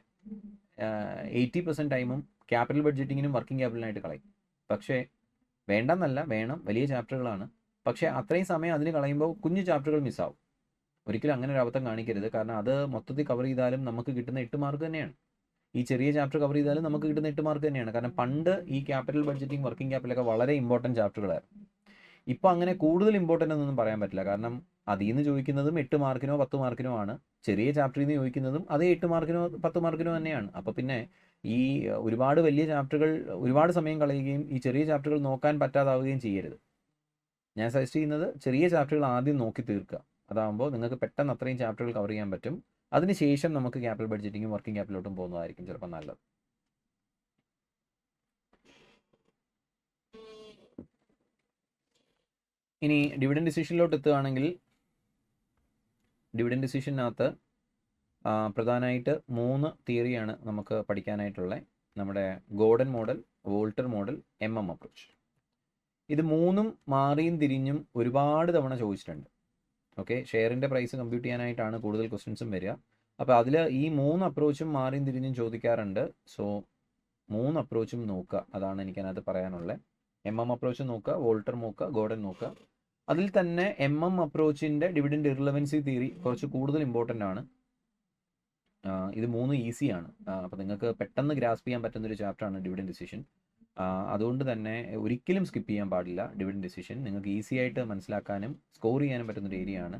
80% ടൈമും ക്യാപിറ്റൽ ബഡ്ജറ്റിങ്ങിനും വർക്കിംഗ് ക്യാപിറ്റലിനായിട്ട് കളയും. പക്ഷേ വേണ്ടെന്നല്ല, വേണം, വലിയ ചാപ്റ്ററുകളാണ്. പക്ഷേ അത്രയും സമയം അതിന് കളയുമ്പോൾ കുഞ്ഞു ചാപ്റ്ററുകൾ മിസ്സാവും. ഒരിക്കലും അങ്ങനെ ഒരു അബദ്ധം കാണിക്കരുത്. കാരണം അത് മൊത്തത്തിൽ കവർ ചെയ്താലും നമുക്ക് കിട്ടുന്ന 8 മാർക്ക് തന്നെയാണ്. ഈ ചെറിയ ചാപ്റ്റർ കവർ ചെയ്താലും നമുക്ക് കിട്ടുന്ന 8 മാർക്ക് തന്നെയാണ്. കാരണം പണ്ട് ഈ ക്യാപിറ്റൽ ബഡ്ജറ്റിംഗ്, വർക്കിംഗ് ക്യാപിറ്റലൊക്കെ വളരെ ഇമ്പോർട്ടൻറ്റ് ചാപ്റ്ററുകളായിരുന്നു. ഇപ്പോൾ അങ്ങനെ കൂടുതൽ ഇമ്പോർട്ടൻ്റ് എന്നൊന്നും പറയാൻ പറ്റില്ല. കാരണം അതിൽ നിന്ന് ചോദിക്കുന്നതും 8 മാർക്കിനോ 10 മാർക്കിനോ ആണ്. ചെറിയ ചാപ്റ്ററിൽ നിന്ന് ചോദിക്കുന്നതും അതേ 8 മാർക്കിനോ 10 മാർക്കിനോ തന്നെയാണ്. അപ്പോൾ പിന്നെ ഈ ഒരുപാട് വലിയ ചാപ്റ്ററുകൾ ഒരുപാട് സമയം കളയുകയും ഈ ചെറിയ ചാപ്റ്ററുകൾ നോക്കാൻ പറ്റാതാവുകയും ചെയ്യരുത്. ഞാൻ സജസ്റ്റ് ചെയ്യുന്നത് ചെറിയ ചാപ്റ്ററുകൾ ആദ്യം നോക്കി തീർക്കുക. അതാകുമ്പോൾ നിങ്ങൾക്ക് പെട്ടെന്ന് അത്രയും ചാപ്റ്ററുകൾ കവർ ചെയ്യാൻ പറ്റും. അതിനുശേഷം നമുക്ക് ക്യാപിറ്റൽ ബഡ്ജറ്റിങ്ങും വർക്കിംഗ് ക്യാപിറ്റലോട്ടും പോകുന്നതായിരിക്കും ചിലപ്പോൾ നല്ലത്. ഇനി ഡിവിഡൻഡ് ഡിസിഷനിലോട്ട് എത്തുകയാണെങ്കിൽ, ഡിവിഡൻഡ് ഡിസിഷനകത്ത് പ്രധാനമായിട്ട് 3 തിയറിയാണ് നമുക്ക് പഠിക്കാനായിട്ടുള്ളത്. നമ്മുടെ Gordon model, Walter model, MM approach. ഇത് 3ഉം മാറിയും തിരിഞ്ഞും ഒരുപാട് തവണ ചോദിച്ചിട്ടുണ്ട്. ഓക്കെ, ഷെയറിൻ്റെ പ്രൈസ് കമ്പ്യൂട്ട് ചെയ്യാനായിട്ടാണ് കൂടുതൽ ക്വസ്റ്റ്യൻസും വരിക. അപ്പോൾ അതിൽ ഈ 3 അപ്രോച്ചും മാറിയും തിരിഞ്ഞും ചോദിക്കാറുണ്ട്. സോ 3 അപ്രോച്ചും നോക്കുക, അതാണ് എനിക്കതിനകത്ത് പറയാനുള്ളത്. MM അപ്രോച്ച് നോക്കുക, വോൾട്ടർ നോക്കുക, ഗോർഡൻ നോക്കുക. അതിൽ തന്നെ MM അപ്രോച്ചിൻ്റെ ഡിവിഡൻഡ് ഇർറിലവൻസി തിയറി കുറച്ച് കൂടുതൽ ഇമ്പോർട്ടൻ്റ് ആണ്. ഇത് 3 ഈസിയാണ്. അപ്പോൾ നിങ്ങൾക്ക് പെട്ടെന്ന് ഗ്രാസ്പ് ചെയ്യാൻ പറ്റുന്നൊരു ചാപ്റ്ററാണ് ഡിവിഡൻഡ് ഡിസിഷൻ. അതുകൊണ്ട് തന്നെ ഒരിക്കലും സ്കിപ്പ് ചെയ്യാൻ പാടില്ല ഡിവിഡൻഡ് ഡിസിഷൻ. നിങ്ങൾക്ക് ഈസി ആയിട്ട് മനസ്സിലാക്കാനും സ്കോർ ചെയ്യാനും പറ്റുന്നൊരു ഏരിയ ആണ്.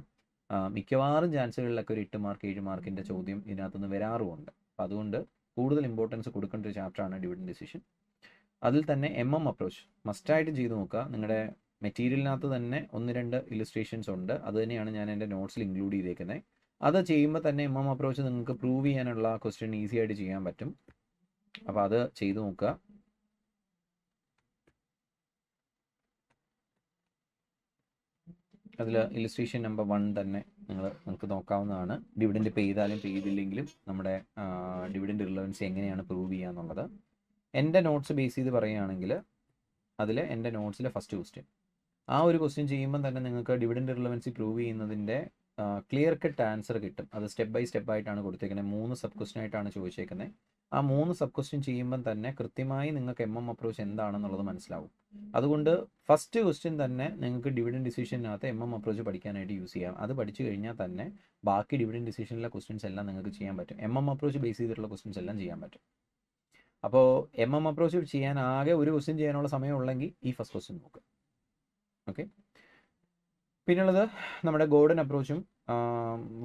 മിക്കവാറും ചാൻസുകളിലൊക്കെ ഒരു 8 മാർക്ക് 7 മാർക്കിൻ്റെ ചോദ്യം ഇതിനകത്തുനിന്ന് വരാറുമുണ്ട്. അപ്പോൾ അതുകൊണ്ട് കൂടുതൽ ഇമ്പോർട്ടൻസ് കൊടുക്കേണ്ട ഒരു ചാപ്റ്ററാണ് ഡിവിഡൻഡ് ഡിസിഷൻ. അതിൽ തന്നെ MM അപ്രോച്ച് മസ്റ്റായിട്ട് ചെയ്ത് നോക്കുക. നിങ്ങളുടെ മെറ്റീരിയലിനകത്ത് തന്നെ 1-2 ഇല്ലുസ്ട്രേഷൻസ് ഉണ്ട്. അത് തന്നെയാണ് ഞാൻ എൻ്റെ നോട്ട്സിൽ ഇൻക്ലൂഡ് ചെയ്തേക്കുന്നത്. അത് ചെയ്യുമ്പോൾ തന്നെ MM അപ്രോച്ച് നിങ്ങൾക്ക് പ്രൂവ് ചെയ്യാനുള്ള ക്വസ്റ്റ്യൻ ഈസി ആയിട്ട് ചെയ്യാൻ പറ്റും. അപ്പോൾ അത് ചെയ്ത് നോക്കുക. അതിൽ ഇല്ലുസ്ട്രേഷൻ നമ്പർ 1 തന്നെ നിങ്ങൾക്ക് നോക്കാവുന്നതാണ്. ഡിവിഡൻഡ് പേ ചെയ്താലും പേ ചെയ്തില്ലെങ്കിലും നമ്മുടെ ഡിവിഡൻഡ് ഇർറിലവൻസി എങ്ങനെയാണ് പ്രൂവ് ചെയ്യുക എന്നുള്ളത്. എൻ്റെ നോട്ട്സ് ബേസ് ചെയ്ത് പറയുകയാണെങ്കിൽ അതിൽ എൻ്റെ നോട്ട്സിലെ ഫസ്റ്റ് ക്വസ്റ്റ്യൻ, ആ ഒരു ക്വസ്റ്റ്യൻ ചെയ്യുമ്പോൾ തന്നെ നിങ്ങൾക്ക് ഡിവിഡൻഡ് ഇർറിലവൻസി പ്രൂവ് ചെയ്യുന്നതിൻ്റെ ക്ലിയർ കട്ട് ആൻസർ കിട്ടും. അത് സ്റ്റെപ്പ് ബൈ സ്റ്റെപ്പ് ആയിട്ടാണ് കൊടുത്തേക്കുന്നത്. 3 സബ് ക്വസ്റ്റ്യൻ ആയിട്ടാണ് ചോദിച്ചേക്കുന്നത്. ആ 3 സബ് ക്വസ്റ്റ്യൻ ചെയ്യുമ്പം തന്നെ കൃത്യമായി നിങ്ങൾക്ക് MM അപ്രോച്ച് എന്താണെന്നുള്ളത് മനസ്സിലാവും. അതുകൊണ്ട് ഫസ്റ്റ് ക്വസ്റ്റ്യൻ തന്നെ നിങ്ങൾക്ക് ഡിവിഡൻഡ് ഡിസിഷനകത്ത് MM അപ്രോച്ച് പഠിക്കാനായിട്ട് യൂസ് ചെയ്യാം. അത് പഠിച്ചു കഴിഞ്ഞാൽ തന്നെ ബാക്കി ഡിവിഡൻഡ് ഡിസിഷനിലെ ക്വസ്റ്റ്യൻസ് എല്ലാം നിങ്ങൾക്ക് ചെയ്യാൻ പറ്റും. MM അപ്രോച്ച് ബേസ് ചെയ്തിട്ടുള്ള ക്വസ്റ്റ്യൻസ് എല്ലാം ചെയ്യാൻ പറ്റും. അപ്പോൾ MM അപ്രോച്ച് ചെയ്യാൻ ആകെ ഒരു ക്വസ്റ്റ്യൻ ചെയ്യാനുള്ള സമയമുള്ളെങ്കിൽ ഈ ഫസ്റ്റ് ക്വസ്റ്റ്യൻ നോക്കുക. ഓക്കെ, പിന്നുള്ളത് നമ്മുടെ ഗോർഡൻ അപ്രോച്ചും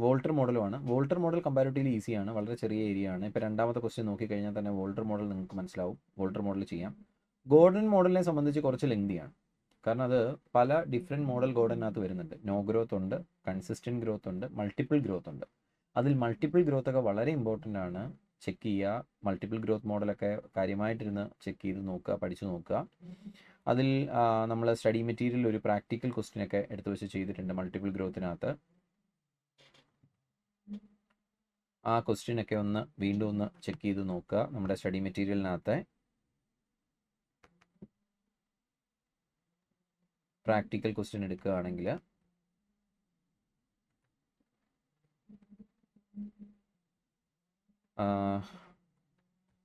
വോൾട്ടർ മോഡലുമാണ്. വോൾട്ടർ മോഡൽ കമ്പാരിറ്റീവ്ലി ഈസിയാണ്, വളരെ ചെറിയ ഏരിയ ആണ്. ഇപ്പോൾ രണ്ടാമത്തെ ക്വസ്റ്റ്യൻ നോക്കിക്കഴിഞ്ഞാൽ തന്നെ വോൾട്ടർ മോഡൽ നിങ്ങൾക്ക് മനസ്സിലാവും. വോൾട്ടർ മോഡൽ ചെയ്യാം. ഗോർഡൻ മോഡലിനെ സംബന്ധിച്ച് കുറച്ച് ലെങ്തിയാണ്. കാരണം അത് പല ഡിഫറെൻറ്റ് മോഡൽ ഗോർഡനകത്ത് വരുന്നുണ്ട്. നോ ഗ്രോത്ത് ഉണ്ട്, കൺസിസ്റ്റൻറ്റ് ഗ്രോത്ത് ഉണ്ട്, മൾട്ടിപ്പിൾ ഗ്രോത്ത് ഉണ്ട്. അതിൽ മൾട്ടിപ്പിൾ ഗ്രോത്ത് ഒക്കെ വളരെ ഇമ്പോർട്ടൻ്റ് ആണ്. ചെക്ക് ചെയ്യുക. മൾട്ടിപ്പിൾ ഗ്രോത്ത് മോഡലൊക്കെ കാര്യമായിട്ടിരുന്ന് ചെക്ക് ചെയ്ത് നോക്കുക, പഠിച്ചു നോക്കുക. അതിൽ നമ്മൾ സ്റ്റഡി മെറ്റീരിയൽ ഒരു പ്രാക്ടിക്കൽ ക്വസ്റ്റ്യൻ ഒക്കെ എടുത്തു വെച്ച് ചെയ്തിട്ടുണ്ട് മൾട്ടിപ്പിൾ ഗ്രോത്തിനകത്ത്. ആ ക്വസ്റ്റ്യനൊക്കെ വീണ്ടും ഒന്ന് ചെക്ക് ചെയ്ത് നോക്കുക. നമ്മുടെ സ്റ്റഡി മെറ്റീരിയലിനകത്ത് പ്രാക്ടിക്കൽ ക്വസ്റ്റ്യൻ എടുക്കുകയാണെങ്കിൽ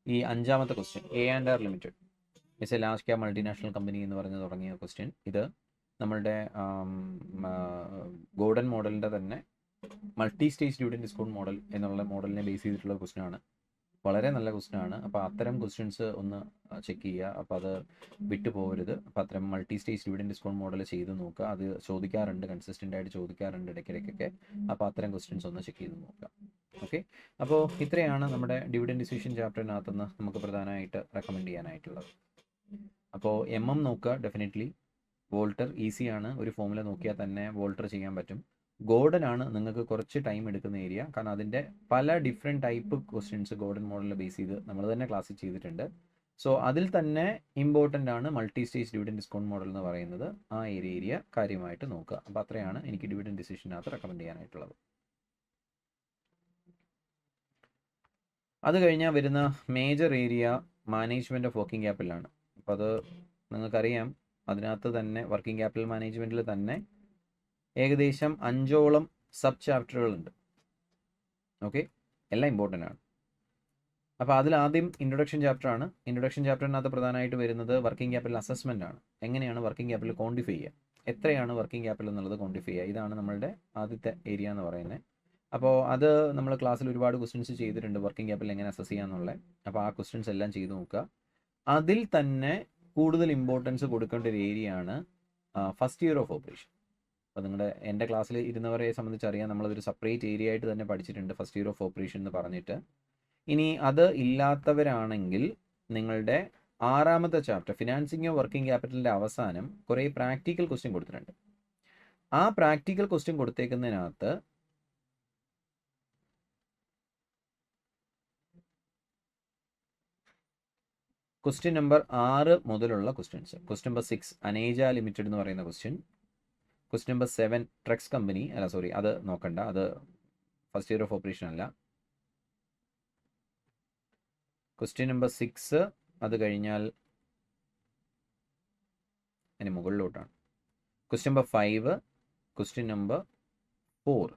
ഈ 5ാമത്തെ question, A&R limited it's a large cap multinational company എന്ന് പറഞ്ഞ് തുടങ്ങിയ ക്വസ്റ്റ്യൻ. ഇത് നമ്മളുടെ ഗോർഡൻ മോഡലിൻ്റെ തന്നെ multi stage dividend discount model എന്നുള്ള മോഡലിനെ ബേസ് ചെയ്തിട്ടുള്ള ക്വസ്റ്റ്യൻ ആണ്. വളരെ നല്ല ക്വസ്റ്റ്യൻ ആണ്. അപ്പോൾ അത്തരം ക്വസ്റ്റ്യൻസ് ഒന്ന് ചെക്ക് ചെയ്യുക. അപ്പോൾ അത് വിട്ടു പോകരുത്. അപ്പോൾ അത്തരം multi stage dividend discount model ചെയ്ത് നോക്കുക. അത് ചോദിക്കാറുണ്ട്, കൺസിസ്റ്റൻ്റ് ആയിട്ട് ചോദിക്കാറുണ്ട് ഇടയ്ക്കിടയ്ക്കൊക്കെ. അപ്പോൾ അത്തരം ക്വസ്റ്റ്യൻസ് ഒന്ന് ചെക്ക് ചെയ്ത് നോക്കുക. ഓക്കെ, അപ്പോൾ ഇത്രയാണ് നമ്മുടെ ഡിവിഡൻഡ് ഡിസിഷൻ ചാപ്റ്ററിനകത്തുനിന്ന് നമുക്ക് പ്രധാനമായിട്ട് റെക്കമെൻഡ് ചെയ്യാനായിട്ടുള്ളത്. അപ്പോൾ MM നോക്കുക ഡെഫിനറ്റ്ലി. വോൾട്ടർ ഈസിയാണ്, ഒരു ഫോമുല നോക്കിയാൽ തന്നെ വോൾട്ടർ ചെയ്യാൻ പറ്റും. ഗോർഡൻ ആണ് നിങ്ങൾക്ക് കുറച്ച് ടൈം എടുക്കുന്ന ഏരിയ. കാരണം അതിൻ്റെ പല ഡിഫറെൻറ്റ് ടൈപ്പ് ക്വസ്റ്റ്യൻസ് ഗോർഡൻ മോഡലിൽ ബേസ് ചെയ്ത് നമ്മൾ തന്നെ ക്ലാസ്സിൽ ചെയ്തിട്ടുണ്ട്. സോ അതിൽ തന്നെ ഇമ്പോർട്ടൻ്റ് ആണ് multi stage dividend discount model എന്ന് പറയുന്നത്. ആ ഏരിയ കാര്യമായിട്ട് നോക്കുക. അപ്പോൾ അത്രയാണ് എനിക്ക് ഡിവിഡൻഡ് ഡിസിഷനകത്ത് റെക്കമെൻഡ് ചെയ്യാനായിട്ടുള്ളത്. അത് കഴിഞ്ഞാൽ വരുന്ന major area management of working ക്യാപിറ്റലാണ്. അപ്പോൾ അത് നിങ്ങൾക്കറിയാം, അതിനകത്ത് തന്നെ വർക്കിംഗ് ക്യാപിറ്റൽ മാനേജ്മെൻറ്റിൽ തന്നെ ഏകദേശം 5ഓളം സബ് ചാപ്റ്ററുകളുണ്ട്. ഓക്കെ, എല്ലാം ഇമ്പോർട്ടൻ്റ് ആണ്. അപ്പോൾ അതിലാദ്യം ഇൻട്രൊഡക്ഷൻ ചാപ്റ്ററാണ്. ഇൻട്രൊഡക്ഷൻ ചാപ്റ്ററിനകത്ത് പ്രധാനമായിട്ട് വരുന്നത് വർക്കിംഗ് ക്യാപിറ്റൽ അസസ്മെൻ്റ് ആണ്. എങ്ങനെയാണ് വർക്കിംഗ് ക്യാപിറ്റൽ ക്വാണ്ടിഫൈ ചെയ്യുക, എത്രയാണ് വർക്കിംഗ് ക്യാപിറ്റൽ എന്നുള്ളത് ക്വാണ്ടിഫൈ ചെയ്യുക, ഇതാണ് നമ്മളുടെ ആദ്യത്തെ ഏരിയ എന്ന് പറയുന്നത്. അപ്പോൾ അത് നമ്മൾ ക്ലാസ്സിൽ ഒരുപാട് ക്വസ്റ്റ്യൻസ് ചെയ്തിട്ടുണ്ട്, വർക്കിംഗ് ക്യാപിറ്റൽ എങ്ങനെ അസസ് ചെയ്യാന്നുള്ളത്. അപ്പോൾ ആ ക്വസ്റ്റ്യൻസ് എല്ലാം ചെയ്ത് നോക്കുക. അതിൽ തന്നെ കൂടുതൽ ഇമ്പോർട്ടൻസ് കൊടുക്കേണ്ട ഒരു ഏരിയ ആണ് ഫസ്റ്റ് ഇയർ ഓഫ് ഓപ്പറേഷൻ. അപ്പോൾ എൻ്റെ ക്ലാസ്സിൽ ഇരുന്നവരെ സംബന്ധിച്ചറിയാം, നമ്മളതൊരു സെപ്പറേറ്റ് ഏരിയ ആയിട്ട് തന്നെ പഠിച്ചിട്ടുണ്ട്, ഫസ്റ്റ് ഇയർ ഓഫ് ഓപ്പറേഷൻ എന്ന് പറഞ്ഞിട്ട്. ഇനി അത് ഇല്ലാത്തവരാണെങ്കിൽ നിങ്ങളുടെ 6ാമത്തെ ചാപ്റ്റർ ഫിനാൻസിങ് ഓഫ് വർക്കിംഗ് ക്യാപിറ്റലിൻ്റെ അവസാനം കുറേ പ്രാക്ടിക്കൽ ക്വസ്റ്റ്യൻ കൊടുത്തിട്ടുണ്ട്. ആ പ്രാക്ടിക്കൽ ക്വസ്റ്റ്യൻ കൊടുത്തേക്കുന്നതിനകത്ത് ക്വസ്റ്റ്യൻ നമ്പർ 6 മുതലുള്ള questions, question number 6 Aneja limited എന്ന് പറയുന്ന question, question number 7 Trux company, അത് നോക്കണ്ട, അത് ഫസ്റ്റ് ഇയർ ഓഫ് ഓപ്പറേഷൻ അല്ല. ക്വസ്റ്റ്യൻ നമ്പർ 6 അത് കഴിഞ്ഞാൽ അതിന് മുകളിലോട്ടാണ്. Question number 5, question number 4.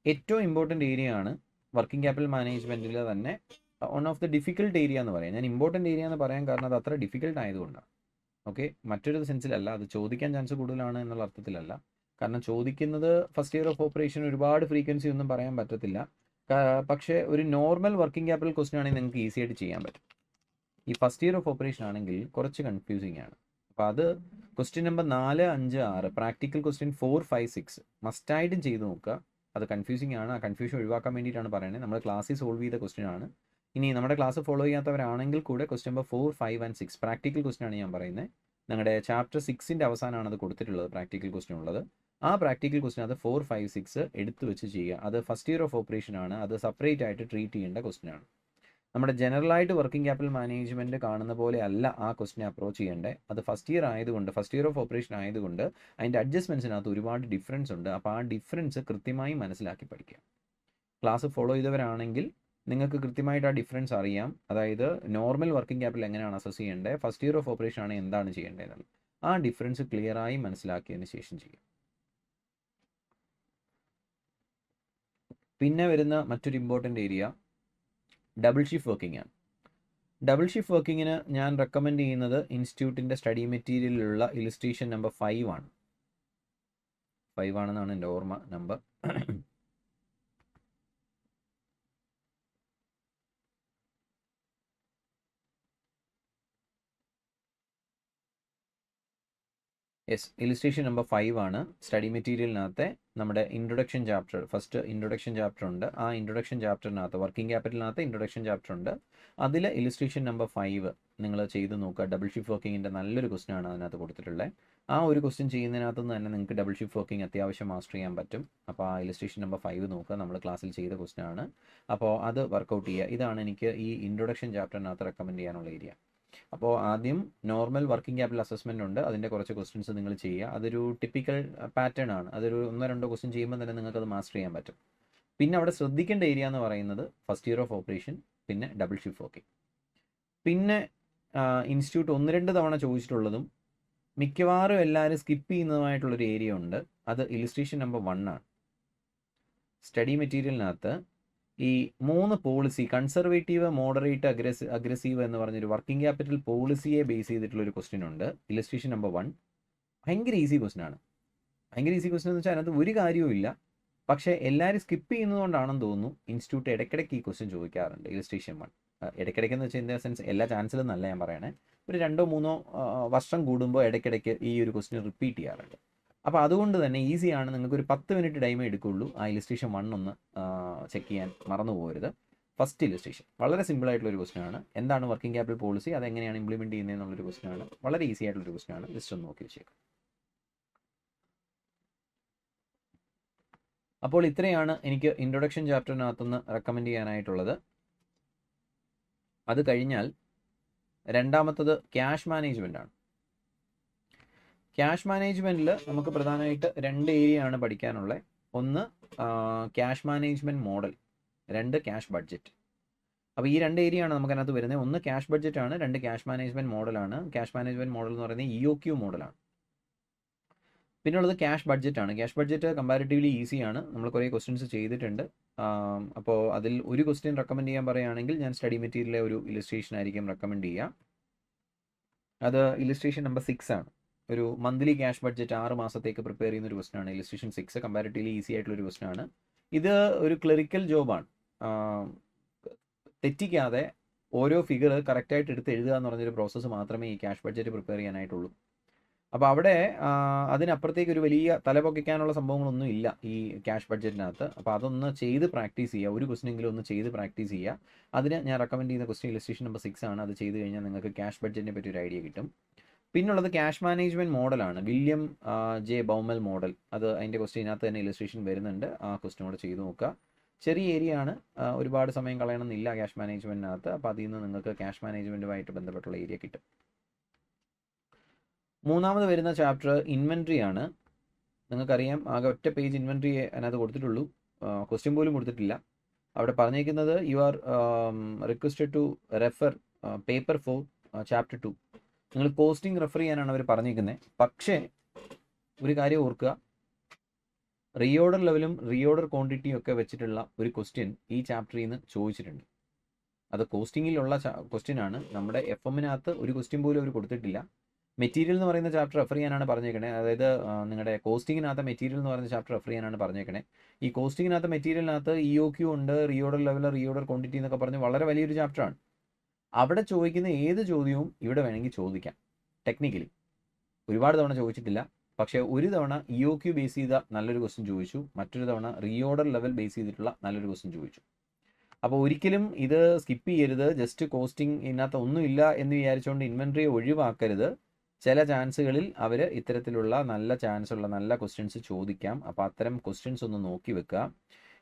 ഏറ്റവും ഇമ്പോർട്ടൻ്റ് ഏരിയ ആണ് വർക്കിംഗ് ക്യാപിറ്റൽ മാനേജ്മെൻറ്റിൽ തന്നെ one of the difficult area എന്ന് പറയാം. ഞാൻ ഇമ്പോർട്ടൻ്റ് ഏരിയ എന്ന് പറയാൻ കാരണം അത് അത്ര ഡിഫിക്കൽട്ട് ആയതുകൊണ്ടാണ്. ഓക്കെ, മറ്റൊരു സെൻസിലല്ല, അത് ചോദിക്കാൻ ചാൻസ് കൂടുതലാണ് എന്നുള്ള അർത്ഥത്തിലല്ല. കാരണം ചോദിക്കുന്നത് ഫസ്റ്റ് ഇയർ ഓഫ് ഓപ്പറേഷൻ ഒരുപാട് ഫ്രീക്വൻസി ഒന്നും പറയാൻ പറ്റത്തില്ല. പക്ഷേ ഒരു നോർമൽ വർക്കിംഗ് ക്യാപിറ്റൽ ക്വസ്റ്റ്യൻ ആണെങ്കിൽ നിങ്ങൾക്ക് ഈസി ആയിട്ട് ചെയ്യാൻ പറ്റും. ഈ ഫസ്റ്റ് ഇയർ ഓഫ് ഓപ്പറേഷൻ ആണെങ്കിൽ കുറച്ച് കൺഫ്യൂസിങ് ആണ്. അപ്പോൾ അത് ക്വസ്റ്റ്യൻ നമ്പർ 4, 5, 6 പ്രാക്ടിക്കൽ ക്വസ്റ്റ്യൻ 4, 5, 6 മസ്റ്റായിട്ടും ചെയ്ത് നോക്കുക. അത് കൺഫ്യൂസിങ് ആണ്. ആ കൺഫ്യൂഷൻ ഒഴിവാക്കാൻ വേണ്ടിയിട്ടാണ് പറയുന്നത്. നമ്മൾ ക്ലാസ്സിൽ സോൾവ് ചെയ്ത ക്വസ്റ്റ്യൻ ആണ്. ഇനി നമ്മുടെ ക്ലാസ് ഫോളോ ചെയ്യാത്തവരാണെങ്കിൽ കൂടെ question number 4, 5 and 6 practical question ആണ് ഞാൻ പറയുന്നത്. നിങ്ങളുടെ ചാപ്റ്റർ 6ൻ്റെ അവസാനമാണ് അത് കൊടുത്തിട്ടുള്ളത്, പ്രാക്ടിക്കൽ ക്വസ്റ്റ്യൻ ഉള്ളത്. ആ പ്രാക്ടിക്കൽ ക്വസ്റ്റ്യൻ അത് 4, 5, 6 എടുത്തു വെച്ച് ചെയ്യുക. അത് ഫസ്റ്റ് ഇയർ ഓഫ് ഓപ്പറേഷൻ ആണ്. അത് സെപ്പറേറ്റ് ആയിട്ട് ട്രീറ്റ് ചെയ്യേണ്ട ക്വസ്റ്റ്യൻ ആണ്. നമ്മുടെ ജനറലായിട്ട് വർക്കിംഗ് ക്യാപിറ്റൽ മാനേജ്മെൻറ്റ് കാണുന്ന പോലെ അല്ല ആ ക്വസ്റ്റിനെ അപ്രോച്ച് ചെയ്യേണ്ടത്. അത് ഫസ്റ്റ് ഇയർ ആയതുകൊണ്ട്, ഫസ്റ്റ് ഇയർ ഓഫ് ഓപ്പറേഷൻ ആയതുകൊണ്ട് അതിൻ്റെ അഡ്ജസ്റ്റ്മെൻറ്റ്സിനകത്ത് ഒരുപാട് ഡിഫറൻസ് ഉണ്ട്. അപ്പോൾ ആ ഡിഫറൻസ് കൃത്യമായി മനസ്സിലാക്കി പഠിക്കുക. ക്ലാസ് ഫോളോ ചെയ്തവരാണെങ്കിൽ നിങ്ങൾക്ക് കൃത്യമായിട്ട് ആ ഡിഫറൻസ് അറിയാം. അതായത് നോർമൽ വർക്കിംഗ് ക്യാപിറ്റൽ എങ്ങനെയാണ് അസസ് ചെയ്യേണ്ടത്, ഫസ്റ്റ് ഇയർ ഓഫ് ഓപ്പറേഷൻ ആണ് എന്താണ് ചെയ്യേണ്ടത്, ആ ഡിഫറൻസ് ക്ലിയറായി മനസ്സിലാക്കിയതിന് ശേഷം ചെയ്യും. പിന്നെ വരുന്ന മറ്റൊരു important area double shift working ആണ്. ഡബിൾ ഷിഫ്റ്റ് വർക്കിങ്ങിന് ഞാൻ റെക്കമെൻഡ് ചെയ്യുന്നത് ഇൻസ്റ്റിറ്റ്യൂട്ടിൻ്റെ സ്റ്റഡി മെറ്റീരിയലിലുള്ള ഇലിസ്ട്രേഷൻ നമ്പർ 5 ആണ്. 5 ആണെന്നാണ് എൻ്റെ ഓർമ്മ നമ്പർ. യെസ്, ഇലിസ്ട്രേഷൻ നമ്പർ 5 ആണ് സ്റ്റഡി മെറ്റീരിയലിനകത്തെ നമ്മുടെ introduction chapter. First introduction chapter ഉണ്ട്. ആ ഇൻട്രൊഡക്ഷൻ ചാപ്റ്ററിനകത്ത് വർക്കിംഗ് ക്യാപിറ്റലിനകത്ത് ഇൻട്രൊഡക്ഷൻ ചാപ്റ്റർ ഉണ്ട്. അതിൽ ഇലിസ്ട്രേഷൻ നമ്പർ 5 നിങ്ങൾ ചെയ്ത് നോക്കുക. ഡബിൾ ഷിഫ്റ്റ് വർക്കിങ്ങിൻ്റെ നല്ലൊരു ക്വസ്റ്റ്യൻ ആണ് അതിനകത്ത് കൊടുത്തിട്ടുള്ളത്. ആ ഒരു ക്വസ്റ്റ്യൻ ചെയ്യുന്നതിനകത്ത് നിന്ന് തന്നെ നിങ്ങൾക്ക് ഡബിൾ ഷിഫ്റ്റ് വർക്കിംഗ് അത്യാവശ്യം മാസ്റ്റർ ചെയ്യാൻ പറ്റും. അപ്പോൾ ആ ഇലിസ്ട്രേഷൻ നമ്പർ 5 നോക്കുക. നമ്മൾ ക്ലാസ്സിൽ ചെയ്ത ക്വസ്റ്റ്യൻ ആണ്. അപ്പോൾ അത് വർക്കൗട്ട് ചെയ്യുക. ഇതാണ് എനിക്ക് ഈ ഇൻട്രൊഡക്ഷൻ ചാപ്റ്ററിനകത്ത് റെക്കമെൻഡ് ചെയ്യാനുള്ള ഏരിയ. അപ്പോൾ ആദ്യം നോർമൽ വർക്കിംഗ് ക്യാപിറ്റൽ അസസ്മെൻ്റ് ഉണ്ട്. അതിൻ്റെ കുറച്ച് ക്വസ്റ്റ്യൻസ് നിങ്ങൾ ചെയ്യുക. അതൊരു ടിപ്പിക്കൽ പാറ്റേൺ ആണ്. അതൊരു 1-2 ക്വസ്റ്റ്യൻ ചെയ്യുമ്പോൾ തന്നെ നിങ്ങൾക്ക് അത് മാസ്റ്റർ ചെയ്യാൻ പറ്റും. പിന്നെ അവിടെ ശ്രദ്ധിക്കേണ്ട ഏരിയ എന്ന് പറയുന്നത് ഫസ്റ്റ് ഇയർ ഓഫ് ഓപ്പറേഷൻ, പിന്നെ ഡബിൾ ഷിഫ്റ്റ് വർക്കിംഗ്. പിന്നെ ഇൻസ്റ്റിറ്റ്യൂട്ട് 1-2 തവണ ചോദിച്ചിട്ടുള്ളതും മിക്കവാറും എല്ലാവരും സ്കിപ്പ് ചെയ്യുന്നതുമായിട്ടുള്ളൊരു ഏരിയ ഉണ്ട്. അത് ഇലിസ്ട്രേഷൻ നമ്പർ 1 ആണ്. സ്റ്റഡി മെറ്റീരിയലിനകത്ത് ഈ 3 പോളിസി, കൺസർവേറ്റീവ്, മോഡറേറ്റ്, അഗ്രസീവ് എന്ന് പറഞ്ഞൊരു വർക്കിംഗ് ക്യാപിറ്റൽ പോളിസിയെ ബേസ് ചെയ്തിട്ടുള്ളൊരു ക്വസ്റ്റ്യൻ ഉണ്ട്. ഇലിസ്ട്രേഷൻ നമ്പർ 1 ഭയങ്കര ഈസി ക്വസ്റ്റ്യൻ ആണ്. ഭയങ്കര ഈസി ക്വസ്റ്റ്യൻ എന്ന് വെച്ചാൽ അതിനകത്ത് ഒരു കാര്യവും ഇല്ല. പക്ഷേ എല്ലാവരും സ്കിപ്പ് ചെയ്യുന്നതുകൊണ്ടാണെന്ന് തോന്നുന്നു ഇൻസ്റ്റിറ്റ്യൂട്ട് ഇടയ്ക്കിടയ്ക്ക് ഈ ക്വസ്റ്റ്യൻ ചോദിക്കാറുണ്ട്. ഇലിസ്ട്രേഷൻ 1 ഇടയ്ക്കിടയ്ക്കെന്ന് വെച്ചാൽ ഇൻ ദ സെൻസ് എല്ലാ ചാൻസിലും നല്ല ഞാൻ പറയണേ, ഒരു 2-3 വർഷം കൂടുമ്പോൾ ഇടയ്ക്കിടയ്ക്ക് ഈ ഒരു ക്വസ്റ്റ്യൻ റിപ്പീറ്റ് ചെയ്യാറുണ്ട്. അപ്പോൾ അതുകൊണ്ട് തന്നെ ഈസിയാണ്. നിങ്ങൾക്കൊരു 10 മിനിറ്റ് ടൈമേ എടുക്കുള്ളൂ ആ ഇലിസ്ട്രേഷൻ 1 ഒന്ന് ചെക്ക് ചെയ്യാൻ മറന്നു പോകരുത്. ഫസ്റ്റ് ഇലിസ്ട്രേഷൻ വളരെ സിമ്പിൾ ആയിട്ടുള്ളൊരു ക്വസ്റ്റ്യൻ ആണ്. എന്താണ് വർക്കിംഗ് ക്യാപിറ്റൽ പോളിസി, അതെങ്ങനെയാണ് ഇംപ്ലിമെൻറ്റ് ചെയ്യുന്നത് എന്നുള്ളൊരു ക്വസ്റ്റ്യൻ ആണ്. വളരെ ഈസി ആയിട്ടുള്ളൊരു ക്വസ്റ്റ്യൻ ആണ്. ജസ്റ്റ് ഒന്ന് നോക്കി വെച്ചേക്കാം. അപ്പോൾ ഇത്രയാണ് എനിക്ക് ഇൻട്രൊഡക്ഷൻ ചാപ്റ്ററിനകത്തുനിന്ന് റെക്കമെൻഡ് ചെയ്യാനായിട്ടുള്ളത്. അത് കഴിഞ്ഞാൽ രണ്ടാമത്തത് ക്യാഷ് മാനേജ്മെൻ്റ് ആണ്. ക്യാഷ് മാനേജ്മെൻറ്റിൽ നമുക്ക് പ്രധാനമായിട്ട് 2 ഏരിയ ആണ് പഠിക്കാനുള്ളത്. ഒന്ന് cash management model, 2 cash budget. അപ്പോൾ ഈ 2 ഏരിയയാണ് നമുക്ക് അതിനകത്ത് വരുന്നത്. ഒന്ന് ക്യാഷ് ബഡ്ജറ്റ് ആണ്, 2 ക്യാഷ് മാനേജ്മെൻറ്റ് മോഡലാണ്. ക്യാഷ് മാനേജ്മെൻറ്റ് മോഡൽ എന്ന് പറയുന്നത് EOQ മോഡലാണ്. പിന്നുള്ളത് ക്യാഷ് ബഡ്ജറ്റ് ആണ്. ക്യാഷ് ബഡ്ജറ്റ് കമ്പാരിറ്റീവ്ലി ഈസിയാണ്. നമ്മൾ കുറേ ക്വസ്റ്റ്യൻസ് ചെയ്തിട്ടുണ്ട്. അപ്പോൾ അതിൽ ഒരു ക്വസ്റ്റ്യൻ റെക്കമെൻഡ് ചെയ്യാൻ പറയുകയാണെങ്കിൽ ഞാൻ സ്റ്റഡി മെറ്റീരിയലിലെ ഒരു ഇല്ലസ്ട്രേഷൻ ആയിരിക്കും റെക്കമെൻഡ് ചെയ്യുക. അത് ഇല്ലസ്ട്രേഷൻ നമ്പർ 6 ആണ്. ഒരു മന്ത്ലി ക്യാഷ് ബഡ്ജറ്റ് 6 മാസത്തേക്ക് പ്രിപ്പയർ ചെയ്യുന്ന ഒരു ക്വസ്റ്റൻ ആണ്. ഇല്ലസ്ട്രേഷൻ 6 കമ്പാരിറ്റീവ്ലി ഈസി ആയിട്ടുള്ളൊരു ക്വസ്റ്റൻ ആണ്. ഇത് ഒരു ക്ലറിക്കൽ ജോബാണ്. തെറ്റിക്കാതെ ഓരോ ഫിഗർ കറക്റ്റായിട്ട് എടുത്ത് എഴുതുക എന്ന് പറഞ്ഞൊരു പ്രോസസ്സ് മാത്രമേ ഈ ക്യാഷ് ബഡ്ജറ്റ് പ്രിപ്പയർ ചെയ്യാനായിട്ടുള്ളൂ. അപ്പോൾ അവിടെ അതിനപ്പുറത്തേക്ക് ഒരു വലിയ തലപൊക്കിക്കാനുള്ള സംഭവങ്ങളൊന്നും ഇല്ല ഈ ക്യാഷ് ബഡ്ജറ്റിനകത്ത്. അപ്പോൾ അതൊന്ന് ചെയ്ത് പ്രാക്ടീസ് ചെയ്യുക. ഒരു ക്വസ്റ്റനെങ്കിലും ഒന്ന് ചെയ്ത് പ്രാക്ടീസ് ചെയ്യുക. അതിന് ഞാൻ റെക്കമെൻഡ് ചെയ്യുന്ന ക്വസ്റ്റൻ ഇല്ലസ്ട്രേഷൻ നമ്പർ 6 ആണ്. അത് ചെയ്ത് കഴിഞ്ഞാൽ നിങ്ങൾക്ക് ക്യാഷ് ബഡ്ജറ്റിനെ പറ്റി ഒരു ഐഡിയ കിട്ടും. പിന്നുള്ളത് ക്യാഷ് മാനേജ്മെൻറ്റ് മോഡലാണ്. William J Baumol model. അത് അതിൻ്റെ ക്വസ്റ്റ്യനകത്ത് തന്നെ ഇല്ലസ്ട്രേഷൻ വരുന്നുണ്ട്. ആ ക്വസ്റ്റ്യൻ കൂടെ ചെയ്ത് നോക്കുക. ചെറിയ ഏരിയ ആണ്, ഒരുപാട് സമയം കളയണമെന്നില്ല ക്യാഷ് മാനേജ്മെൻറ്റിനകത്ത്. അപ്പോൾ അതിൽ നിന്ന് നിങ്ങൾക്ക് ക്യാഷ് മാനേജ്മെൻറ്റുമായിട്ട് ബന്ധപ്പെട്ടുള്ള ഏരിയ കിട്ടും. മൂന്നാമത് വരുന്ന ചാപ്റ്റർ ഇൻവെൻട്രി ആണ്. നിങ്ങൾക്കറിയാം, ആകെ ഒറ്റ പേജ് ഇൻവെൻട്രി അതിനകത്ത് കൊടുത്തിട്ടുള്ളൂ. ക്വസ്റ്റ്യൻ പോലും കൊടുത്തിട്ടില്ല. അവിടെ പറഞ്ഞേക്കുന്നത് you are requested to refer paper 4 chapter 2. നിങ്ങൾ കോസ്റ്റിംഗ് റെഫർ ചെയ്യാനാണ് അവർ പറഞ്ഞിരിക്കുന്നത്. പക്ഷേ ഒരു കാര്യം ഓർക്കുക, റീഓർഡർ ലെവലും റീഓർഡർ ക്വാണ്ടിറ്റിയും ഒക്കെ വെച്ചിട്ടുള്ള ഒരു ക്വസ്റ്റ്യൻ ഈ ചാപ്റ്ററിൽ നിന്ന് ചോദിച്ചിട്ടുണ്ട്. അത് കോസ്റ്റിങ്ങിലുള്ള ക്വസ്റ്റ്യൻ ആണ്. നമ്മുടെ FMനകത്ത് ഒരു ക്വസ്റ്റ്യൻ പോലും അവർ കൊടുത്തിട്ടില്ല. മെറ്റീരിയൽ എന്ന് പറയുന്ന ചാപ്റ്റർ റെഫർ ചെയ്യാനാണ് പറഞ്ഞേക്കണേ. അതായത് നിങ്ങളുടെ കോസ്റ്റിങ്ങിനകത്ത് മെറ്റീരിയൽ എന്ന് പറയുന്ന ചാപ്റ്റർ റെഫർ ചെയ്യാനാണ് പറഞ്ഞേക്കണേ. ഈ കോസ്റ്റിങ്ങിനകത്ത് മെറ്റീരിയലിനകത്ത് EOQ ഉണ്ട്, റീഓർഡർ ലെവൽ, റീഓർഡർ ക്വാണ്ടിറ്റി എന്നൊക്കെ പറഞ്ഞ് വളരെ വലിയൊരു ചാപ്റ്ററാണ്. അവിടെ ചോദിക്കുന്ന ഏത് ചോദ്യവും ഇവിടെ വേണമെങ്കിൽ ചോദിക്കാം. ടെക്നിക്കലി ഒരുപാട് തവണ ചോദിച്ചിട്ടില്ല. പക്ഷേ ഒരു തവണ EOQ ബേസ് ചെയ്ത നല്ലൊരു ക്വസ്റ്റ്യൻ ചോദിച്ചു, മറ്റൊരു തവണ റീഓർഡർ ലെവൽ ബേസ് ചെയ്തിട്ടുള്ള നല്ലൊരു ക്വസ്റ്റ്യൻ ചോദിച്ചു. അപ്പോൾ ഒരിക്കലും ഇത് സ്കിപ്പ് ചെയ്യരുത്. ജസ്റ്റ് കോസ്റ്റിംഗ് ഇതിനകത്ത് ഒന്നുമില്ല എന്ന് വിചാരിച്ചുകൊണ്ട് ഇൻവെൻട്രിയെ ഒഴിവാക്കരുത്. ചില ചാൻസുകളിൽ അവർ ഇത്തരത്തിലുള്ള നല്ല ചാൻസ് ഉള്ള നല്ല ക്വസ്റ്റ്യൻസ് ചോദിക്കാം. അപ്പോൾ അത്തരം ക്വസ്റ്റ്യൻസ് ഒന്ന് നോക്കി വെക്കുക.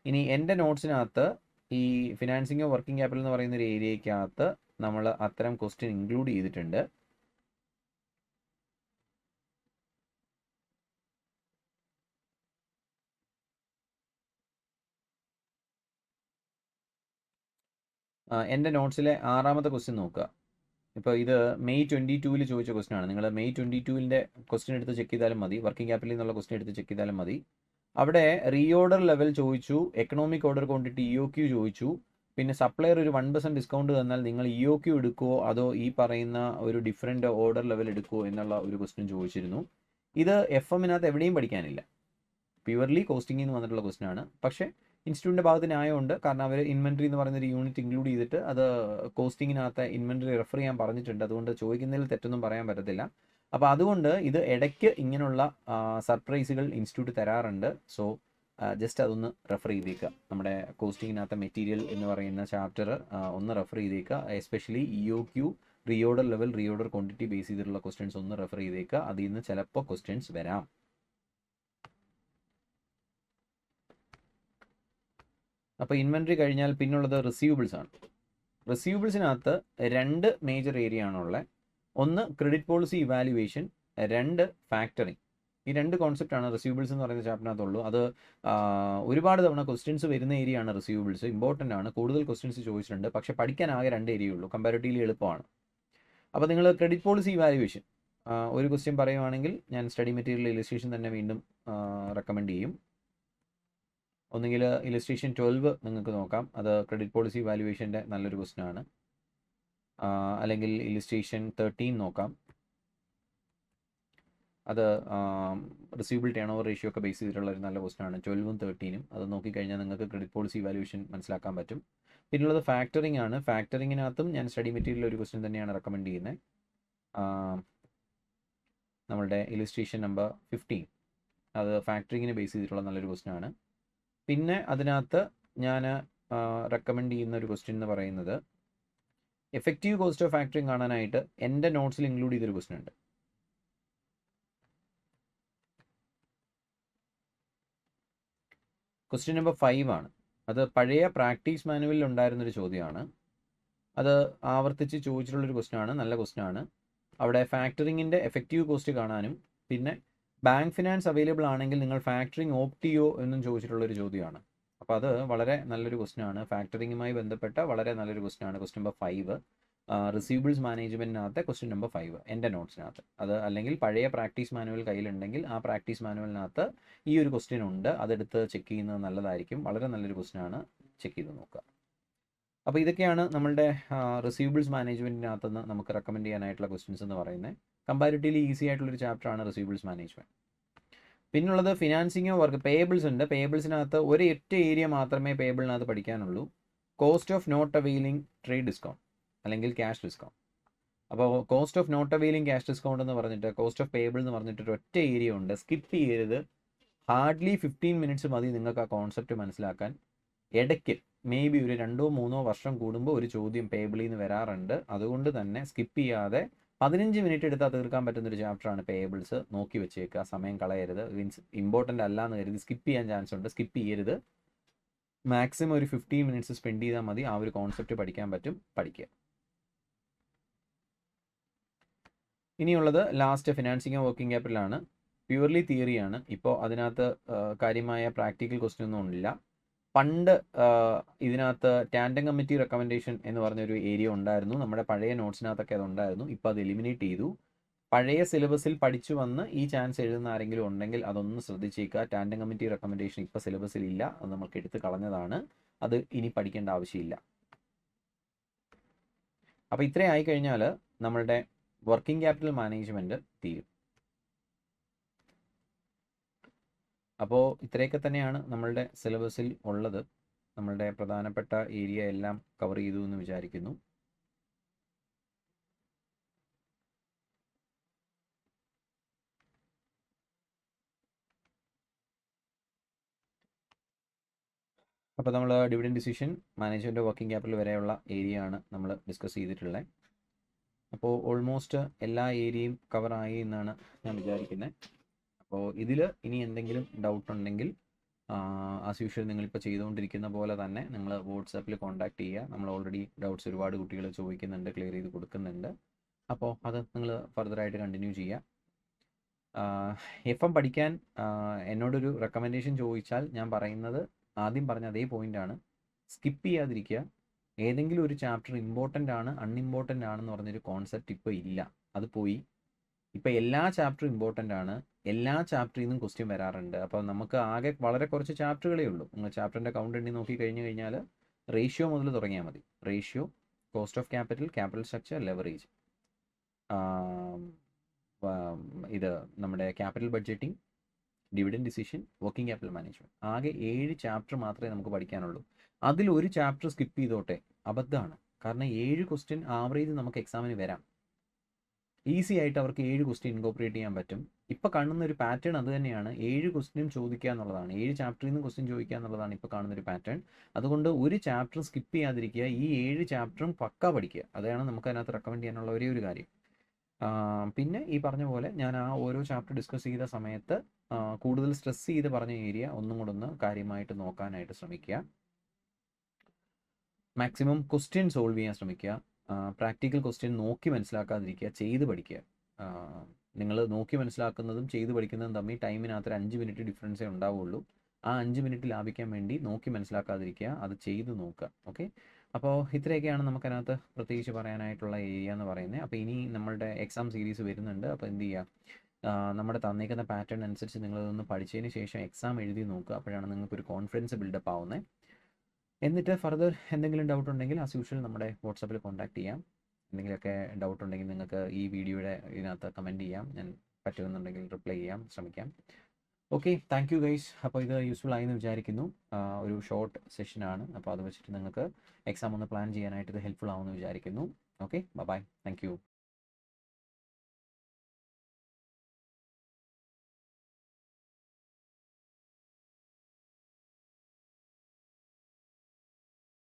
ഇനി എൻ്റെ നോട്ട്സിനകത്ത് ഈ ഫിനാൻസിങ്ങോ വർക്കിംഗ് ക്യാപിറ്റൽ എന്ന് പറയുന്ന ഒരു ഏരിയയ്ക്കകത്ത് നമ്മൾ അത്തരം ക്വസ്റ്റ്യൻ ഇൻക്ലൂഡ് ചെയ്തിട്ടുണ്ട്. എൻ്റെ നോട്ട്സിലെ 6ാമത്തെ ക്വസ്റ്റ്യൻ നോക്കുക. ഇപ്പോൾ ഇത് May 22 ചോദിച്ച ക്വസ്റ്റ്യൻ ആണ്. നിങ്ങൾ May 22 ക്വസ്റ്റ്യൻ എടുത്ത് ചെക്ക് ചെയ്താലും മതി. വർക്കിംഗ് ക്യാപിറ്റലിൽ നിന്നുള്ള ക്വസ്റ്റ്യൻ എടുത്ത് ചെക്ക് ചെയ്താലും മതി. അവിടെ റീഓർഡർ ലെവൽ ചോദിച്ചു, എക്കണോമിക് ഓർഡർ ക്വാണ്ടിറ്റി EOQ ചോദിച്ചു, പിന്നെ സപ്ലയർ ഒരു 1% ഡിസ്കൗണ്ട് തന്നാൽ നിങ്ങൾ EOQ എടുക്കുമോ അതോ ഈ പറയുന്ന ഒരു ഡിഫറെൻറ്റ് ഓർഡർ ലെവൽ എടുക്കുമോ എന്നുള്ള ഒരു ക്വസ്റ്റ്യൻ ചോദിച്ചിരുന്നു. ഇത് FMനകത്ത് എവിടെയും പഠിക്കാനില്ല. പ്യുവർലി കോസ്റ്റിംഗിൽ നിന്ന് വന്നിട്ടുള്ള ക്വസ്റ്റ്യൻ ആണ്. പക്ഷേ ഇൻസ്റ്റിറ്റ്യൂട്ടിൻ്റെ ഭാഗത്ത് ന്യായമുണ്ട്. കാരണം അവർ ഇൻവെൻട്രി എന്ന് പറയുന്നൊരു യൂണിറ്റ് ഇൻക്ലൂഡ് ചെയ്തിട്ട് അത് കോസ്റ്റിങ്ങിനകത്ത് ഇൻവെൻട്രി റെഫർ ചെയ്യാൻ പറഞ്ഞിട്ടുണ്ട്. അതുകൊണ്ട് ചോദിക്കുന്നതിൽ തെറ്റൊന്നും പറയാൻ പറ്റത്തില്ല. അപ്പോൾ അതുകൊണ്ട് ഇത് ഇടയ്ക്ക് ഇങ്ങനെയുള്ള സർപ്രൈസുകൾ ഇൻസ്റ്റിറ്റ്യൂട്ട് തരാറുണ്ട്. സോ ജസ്റ്റ് അതൊന്ന് റെഫർ ചെയ്തേക്കുക. നമ്മുടെ കോസ്റ്റിങ്ങിനകത്ത് മെറ്റീരിയൽ എന്ന് പറയുന്ന ചാപ്റ്റർ ഒന്ന് റെഫർ ചെയ്തേക്കുക. Especially EOQ, reorder level, reorder quantity base ചെയ്തിട്ടുള്ള ക്വസ്റ്റ്യൻസ് ഒന്ന് റെഫർ ചെയ്തേക്കുക. അതിൽ നിന്ന് ചിലപ്പോൾ ക്വസ്റ്റ്യൻസ് വരാം. അപ്പോൾ ഇൻവെൻട്രി കഴിഞ്ഞാൽ പിന്നുള്ളത് റിസീവബിൾസ് ആണ്. റിസീവബിൾസിനകത്ത് 2 മേജർ ഏരിയ ആണുള്ളത്. ഒന്ന് ക്രെഡിറ്റ് പോളിസി ഇവാലുവേഷൻ, 2 ഫാക്ടറിങ്. ഈ 2 കോൺസെപ്റ്റാണ് റിസീവബിൾസ് എന്ന് പറയുന്ന ചാപ്റ്ററിനകത്തുള്ളൂ. അത് ഒരുപാട് തവണ ക്വസ്റ്റ്യൻസ് വരുന്ന ഏരിയ ആണ് റിസീവബിൾസ്. ഇമ്പോർട്ടൻ്റ് ആണ്, കൂടുതൽ ക്വസ്റ്റ്യൻസ് ചോദിച്ചിട്ടുണ്ട്. പക്ഷേ പഠിക്കാൻ ആകെ 2 ഏരിയ ഉള്ളൂ. കമ്പാരിറ്റീവ്ലി എളുപ്പമാണ്. അപ്പോൾ നിങ്ങൾ ക്രെഡിറ്റ് പോളിസി ഇവാലുവേഷൻ ഒരു ക്വസ്റ്റ്യൻ പറയുവാണെങ്കിൽ ഞാൻ സ്റ്റഡി മെറ്റീരിയൽ ഇല്ലസ്ട്രേഷൻ തന്നെ വീണ്ടും റെക്കമെൻഡ് ചെയ്യും. ഒന്നുകിൽ ഇല്ലസ്ട്രേഷൻ 12 നിങ്ങൾക്ക് നോക്കാം. അത് ക്രെഡിറ്റ് പോളിസി വാല്യുവേഷൻ്റെ നല്ലൊരു ക്വസ്റ്റ്യൻ ആണ്. അല്ലെങ്കിൽ ഇല്ലസ്ട്രേഷൻ 13 നോക്കാം. അത് റിസീവബിൾ ടേൺ ഓവർ റേഷ്യോ ഒക്കെ ബേസ് ചെയ്തിട്ടുള്ള ഒരു നല്ല ക്വസ്റ്റ്യൻ ആണ്. 12ഉം 13ഉം അത് നോക്കിക്കഴിഞ്ഞാൽ നിങ്ങൾക്ക് ക്രെഡിറ്റ് പോളിസി വാല്യുവേഷൻ മനസ്സിലാക്കാൻ പറ്റും. പിന്നുള്ളത് ഫാക്ടറിങ് ആണ്. ഫാക്ടറിങ്ങിനകത്തും ഞാൻ സ്റ്റഡി മെറ്റീരിയൽ ഒരു ക്വസ്റ്റ്യൻ തന്നെയാണ് റെക്കമെൻഡ് ചെയ്യുന്നത്. നമ്മളുടെ ഇല്ലസ്ട്രേഷൻ നമ്പർ 15 അത് ഫാക്ടറിങ്ങിനെ ബേസ് ചെയ്തിട്ടുള്ള നല്ലൊരു ക്വസ്റ്റ്യൻ ആണ്. പിന്നെ അതിനകത്ത് ഞാൻ റെക്കമെൻഡ് ചെയ്യുന്ന ഒരു ക്വസ്റ്റ്യൻ എന്ന് പറയുന്നത് എഫക്റ്റീവ് കോസ്റ്റ് ഓഫ് ഫാക്ടറിങ് കാണാനായിട്ട് എൻ്റെ നോട്ട്സിൽ ഇൻക്ലൂഡ് ചെയ്തൊരു ക്വസ്റ്റ്യൻ ഉണ്ട്. ക്വസ്റ്റ്യൻ നമ്പർ 5 ആണ്. അത് പഴയ പ്രാക്ടീസ് മാനുവലിൽ ഉണ്ടായിരുന്നൊരു ചോദ്യമാണ്. അത് ആവർത്തിച്ച് ചോദിച്ചിട്ടുള്ളൊരു ക്വസ്റ്റ്യൻ ആണ്. നല്ല ക്വസ്റ്റ്യൻ ആണ്. അവിടെ ഫാക്ടറിങ്ങിൻ്റെ എഫക്റ്റീവ് കോസ്റ്റ് കാണാനും പിന്നെ ബാങ്ക് ഫിനാൻസ് അവൈലബിൾ ആണെങ്കിൽ നിങ്ങൾ ഫാക്ടറിങ് ഓപ്റ്റ് ചെയ്യോ എന്നും ചോദിച്ചിട്ടുള്ളൊരു ചോദ്യമാണ്. അപ്പോൾ അത് വളരെ നല്ലൊരു ക്വസ്റ്റ്യനാണ്. ഫാക്ടറിങ്ങുമായി ബന്ധപ്പെട്ട വളരെ നല്ലൊരു ക്വസ്റ്റ്യനാണ്. ക്വസ്റ്റ്യൻ നമ്പർ 5 റിസീവബിൾസ് മാനേജ്മെൻറ്റിനകത്തെ ക്വസ്റ്റ്യൻ നമ്പർ 5 എൻ്റെ നോട്ട്സിനകത്ത്. അത് അല്ലെങ്കിൽ പഴയ പ്രാക്ടീസ് മാനുവൽ കയ്യിലുണ്ടെങ്കിൽ ആ പ്രാക്ടീസ് മാനുവലിനകത്ത് ഈ ഒരു ക്വസ്റ്റ്യൻ ഉണ്ട്. അതെടുത്ത് ചെക്ക് ചെയ്യുന്നത് നല്ലതായിരിക്കും. വളരെ നല്ലൊരു ക്വസ്റ്റ്യനാണ്. ചെക്ക് ചെയ്ത് നോക്കുക. അപ്പോൾ ഇതൊക്കെയാണ് നമ്മളുടെ റിസീവബിൾസ് മാനേജ്മെൻറ്റിനകത്ത് നിന്ന് നമുക്ക് റെക്കമെൻഡ് ചെയ്യാനായിട്ടുള്ള ക്വസ്റ്റ്യൻസ് എന്ന് പറയുന്നത്. കമ്പാരിറ്റീവ്ലി ഈസി ആയിട്ടുള്ളൊരു ചാപ്റ്ററാണ് റിസീവബിൾസ് മാനേജ്മെൻറ്റ്. പിന്നുള്ളത് ഫിനാൻസിങ്ങോ വർക്ക് പേബിൾസ് ഉണ്ട്. പേബിൾസിനകത്ത് ഒരു ഒറ്റ ഏരിയ മാത്രമേ പേബിളിനകത്ത് പഠിക്കാനുള്ളൂ. Cost of not availing trade discount അല്ലെങ്കിൽ ക്യാഷ് ഡിസ്കൗണ്ട്. അപ്പോൾ cost of not availing cash discount എന്ന് പറഞ്ഞിട്ട് കോസ്റ്റ് ഓഫ് പേബിൾ എന്ന് പറഞ്ഞിട്ട് ഒരു ഒറ്റ ഏരിയ ഉണ്ട്. സ്കിപ്പ് ചെയ്യരുത്. ഹാർഡ്ലി 15 മിനിറ്റ്സ് മതി നിങ്ങൾക്ക് ആ കോൺസെപ്റ്റ് മനസ്സിലാക്കാൻ. ഇടയ്ക്ക് മേ ബി ഒരു 2-3 വർഷം കൂടുമ്പോൾ ഒരു ചോദ്യം പേബിളിൽ നിന്ന് വരാറുണ്ട്. അതുകൊണ്ട് തന്നെ സ്കിപ്പ് ചെയ്യാതെ 15 മിനിറ്റ് എടുത്താൽ തീർക്കാൻ പറ്റുന്നൊരു ചാപ്റ്ററാണ് പേബിൾസ്. നോക്കി വെച്ചേക്കുക. സമയം കളയരുത്. മീൻസ് ഇമ്പോർട്ടൻ്റ് അല്ല എന്ന് കരുതി സ്കിപ്പ് ചെയ്യാൻ ചാൻസ് ഉണ്ട്. സ്കിപ്പ് ചെയ്യരുത്. മാക്സിമം ഒരു 15 മിനിറ്റ്സ് സ്പെൻഡ് ചെയ്താൽ മതി. ആ ഒരു കോൺസെപ്റ്റ് പഠിക്കാൻ പറ്റും. പഠിക്കുക. ഇനിയുള്ളത് ലാസ്റ്റ് ഫിനാൻസിങ് വർക്കിംഗ് ക്യാപിറ്റലാണ്. പ്യുവർലി തിയറിയാണ്. ഇപ്പോൾ അതിനകത്ത് കാര്യമായ പ്രാക്ടിക്കൽ ക്വസ്റ്റ്യൻ ഒന്നും ഇല്ല. പണ്ട് ഇതിനകത്ത് ടാൻഡം കമ്മിറ്റി റെക്കമെൻഡേഷൻ എന്ന് പറഞ്ഞൊരു ഏരിയ ഉണ്ടായിരുന്നു. നമ്മുടെ പഴയ നോട്ട്സിനകത്തൊക്കെ അതുണ്ടായിരുന്നു. ഇപ്പോൾ അത് എലിമിനേറ്റ് ചെയ്തു. പഴയ സിലബസിൽ പഠിച്ചു വന്ന് ഈ ചാൻസ് എഴുതുന്ന ആരെങ്കിലും ഉണ്ടെങ്കിൽ അതൊന്ന് ശ്രദ്ധിച്ചേക്കുക. ടാൻഡം കമ്മിറ്റി റെക്കമെൻഡേഷൻ ഇപ്പോൾ സിലബസിൽ ഇല്ല. അത് നമുക്ക് എടുത്ത് കളഞ്ഞതാണ്. അത് ഇനി പഠിക്കേണ്ട ആവശ്യമില്ല. അപ്പോൾ ഇത്രയും ആയിക്കഴിഞ്ഞാൽ നമ്മളുടെ വർക്കിംഗ് ക്യാപിറ്റൽ മാനേജ്മെൻറ്റ് തീരും. അപ്പോൾ ഇത്രയൊക്കെ തന്നെയാണ് നമ്മളുടെ സിലബസിൽ ഉള്ളത്. നമ്മളുടെ പ്രധാനപ്പെട്ട ഏരിയ എല്ലാം കവർ ചെയ്തു എന്ന് വിചാരിക്കുന്നു. അപ്പോൾ നമ്മൾ dividend decision, management, working capital വരെയുള്ള ഏരിയ ആണ് നമ്മൾ ഡിസ്കസ് ചെയ്തിട്ടുള്ളത്. അപ്പോൾ ഓൾമോസ്റ്റ് എല്ലാ ഏരിയയും കവറായി എന്നാണ് ഞാൻ വിചാരിക്കുന്നത്. അപ്പോൾ ഇതിൽ ഇനി എന്തെങ്കിലും ഡൗട്ട് ഉണ്ടെങ്കിൽ ആസ് യൂഷ്വൽ നിങ്ങളിപ്പോൾ ചെയ്തുകൊണ്ടിരിക്കുന്ന പോലെ തന്നെ നിങ്ങൾ വാട്സാപ്പിൽ കോൺടാക്ട് ചെയ്യുക. നമ്മൾ ഓൾറെഡി ഡൗട്ട്സ് ഒരുപാട് കുട്ടികൾ ചോദിക്കുന്നുണ്ട്, ക്ലിയർ ചെയ്ത് കൊടുക്കുന്നുണ്ട്. അപ്പോൾ അത് നിങ്ങൾ ഫർദറായിട്ട് കണ്ടിന്യൂ ചെയ്യുക. FM പഠിക്കാൻ എന്നോടൊരു റെക്കമെൻഡേഷൻ ചോദിച്ചാൽ ഞാൻ പറയുന്നത് ആദ്യം പറഞ്ഞ അതേ പോയിൻ്റാണ്. സ്കിപ്പ് ചെയ്യാതിരിക്കുക. ഏതെങ്കിലും ഒരു ചാപ്റ്റർ ഇമ്പോർട്ടൻ്റ് ആണ്, അൺഇമ്പോർട്ടൻ്റ് ആണെന്ന് പറഞ്ഞൊരു കോൺസെപ്റ്റ് ഇപ്പോൾ ഇല്ല. അത് പോയി. ഇപ്പോൾ എല്ലാ ചാപ്റ്ററും ഇമ്പോർട്ടൻ്റ് ആണ്. എല്ലാ ചാപ്റ്ററിൽ നിന്നും ക്വസ്റ്റ്യൻ വരാറുണ്ട്. അപ്പോൾ നമുക്ക് ആകെ വളരെ കുറച്ച് ചാപ്റ്ററുകളേ ഉള്ളൂ. നിങ്ങൾ ചാപ്റ്ററിൻ്റെ കൗണ്ട് എണ്ണി നോക്കി കഴിഞ്ഞ് കഴിഞ്ഞാൽ റേഷ്യോ മുതൽ തുടങ്ങിയാൽ മതി. Ratio, cost of capital, capital structure, leverage, ഇത് നമ്മുടെ capital budgeting, dividend decision, working capital management. ആകെ 7 ചാപ്റ്റർ മാത്രമേ നമുക്ക് പഠിക്കാനുള്ളൂ. അതിൽ ഒരു ചാപ്റ്റർ സ്കിപ്പ് ചെയ്തോട്ടെ അബദ്ധമാണ്. കാരണം 7 ക്വസ്റ്റ്യൻ ആവറേജ് നമുക്ക് എക്സാമിന് വരാം. ഈസി ആയിട്ട് അവർക്ക് 7 ക്വസ്റ്റ്യൻ ഇൻകോപ്പറേറ്റ് ചെയ്യാൻ പറ്റും. ഇപ്പോൾ കാണുന്ന ഒരു പാറ്റേൺ അത് തന്നെയാണ്. 7 ക്വസ്റ്റ്യൻ ചോദിക്കുക എന്നുള്ളതാണ്. 7 ചാപ്റ്ററിൽ നിന്നും ക്വസ്റ്റ്യൻ ചോദിക്കുക എന്നുള്ളതാണ് ഇപ്പോൾ കാണുന്നൊരു പാറ്റേൺ. അതുകൊണ്ട് ഒരു ചാപ്റ്റർ സ്കിപ്പ് ചെയ്യാതിരിക്കുക. ഈ 7 ചാപ്റ്ററും പക്ക പഠിക്കുക. അതാണ് നമുക്ക് അതിനകത്ത് റെക്കമെൻഡ് ചെയ്യാനുള്ള ഒരേ ഒരു കാര്യം. പിന്നെ ഈ പറഞ്ഞ പോലെ ഞാൻ ആ ഓരോ ചാപ്റ്റർ ഡിസ്കസ് ചെയ്ത സമയത്ത് കൂടുതൽ സ്ട്രെസ് ചെയ്ത് പറഞ്ഞ ഏരിയ ഒന്നും കൂടെ ഒന്ന് കാര്യമായിട്ട് നോക്കാനായിട്ട് ശ്രമിക്കുക. മാക്സിമം ക്വസ്റ്റ്യൻ സോൾവ് ചെയ്യാൻ ശ്രമിക്കുക. പ്രാക്ടിക്കൽ ക്വസ്റ്റ്യൻ നോക്കി മനസ്സിലാക്കാതിരിക്കുക, ചെയ്ത് പഠിക്കുക. നിങ്ങൾ നോക്കി മനസ്സിലാക്കുന്നതും ചെയ്ത് പഠിക്കുന്നതും തമ്മിൽ ടൈമിനകത്ത് 5 മിനിറ്റ് ഡിഫറൻസേ ഉണ്ടാവുള്ളൂ. ആ 5 മിനിറ്റ് ലാഭിക്കാൻ വേണ്ടി നോക്കി മനസ്സിലാക്കാതിരിക്കുക, അത് ചെയ്ത് നോക്കുക. ഓക്കെ, അപ്പോൾ ഇത്രയൊക്കെയാണ് നമുക്കതിനകത്ത് പ്രത്യേകിച്ച് പറയാനായിട്ടുള്ള ഏരിയ എന്ന് പറയുന്നത്. അപ്പോൾ ഇനി നമ്മളുടെ എക്സാം സീരീസ് വരുന്നുണ്ട്. അപ്പോൾ എന്ത് ചെയ്യുക, നമ്മുടെ തന്നേക്കുന്ന പാറ്റേൺ അനുസരിച്ച് നിങ്ങളതൊന്ന് പഠിച്ചതിന് ശേഷം എക്സാം എഴുതി നോക്കുക. അപ്പോഴാണ് നിങ്ങൾക്കൊരു കോൺഫിഡൻസ് ബിൽഡപ്പ് ആവുന്നത്. എന്നിട്ട് ഫർദർ എന്തെങ്കിലും ഡൗട്ട് ഉണ്ടെങ്കിൽ ആസ് യൂഷ്വൽ നമ്മുടെ വാട്സാപ്പിൽ കോൺടാക്ട് ചെയ്യാം. എന്തെങ്കിലുമൊക്കെ ഡൗട്ട് ഉണ്ടെങ്കിൽ നിങ്ങൾക്ക് ഈ വീഡിയോയുടെ ഇതിനകത്ത് കമൻറ്റ് ചെയ്യാം. ഞാൻ പറ്റുമെന്നുണ്ടെങ്കിൽ റിപ്ലൈ ചെയ്യാൻ ശ്രമിക്കാം. Okay, thank you guys. അപ്പോൾ ഇത് യൂസ്ഫുൾ ആയെന്ന് വിചാരിക്കുന്നു. ഒരു ഷോർട്ട് സെഷനാണ്. അപ്പോൾ അത് വെച്ചിട്ട് നിങ്ങൾക്ക് എക്സാം ഒന്ന് പ്ലാൻ ചെയ്യാനായിട്ട് ഇത് ഹെൽപ്ഫുൾ ആവുമെന്ന് വിചാരിക്കുന്നു. Okay, bye. Thank U.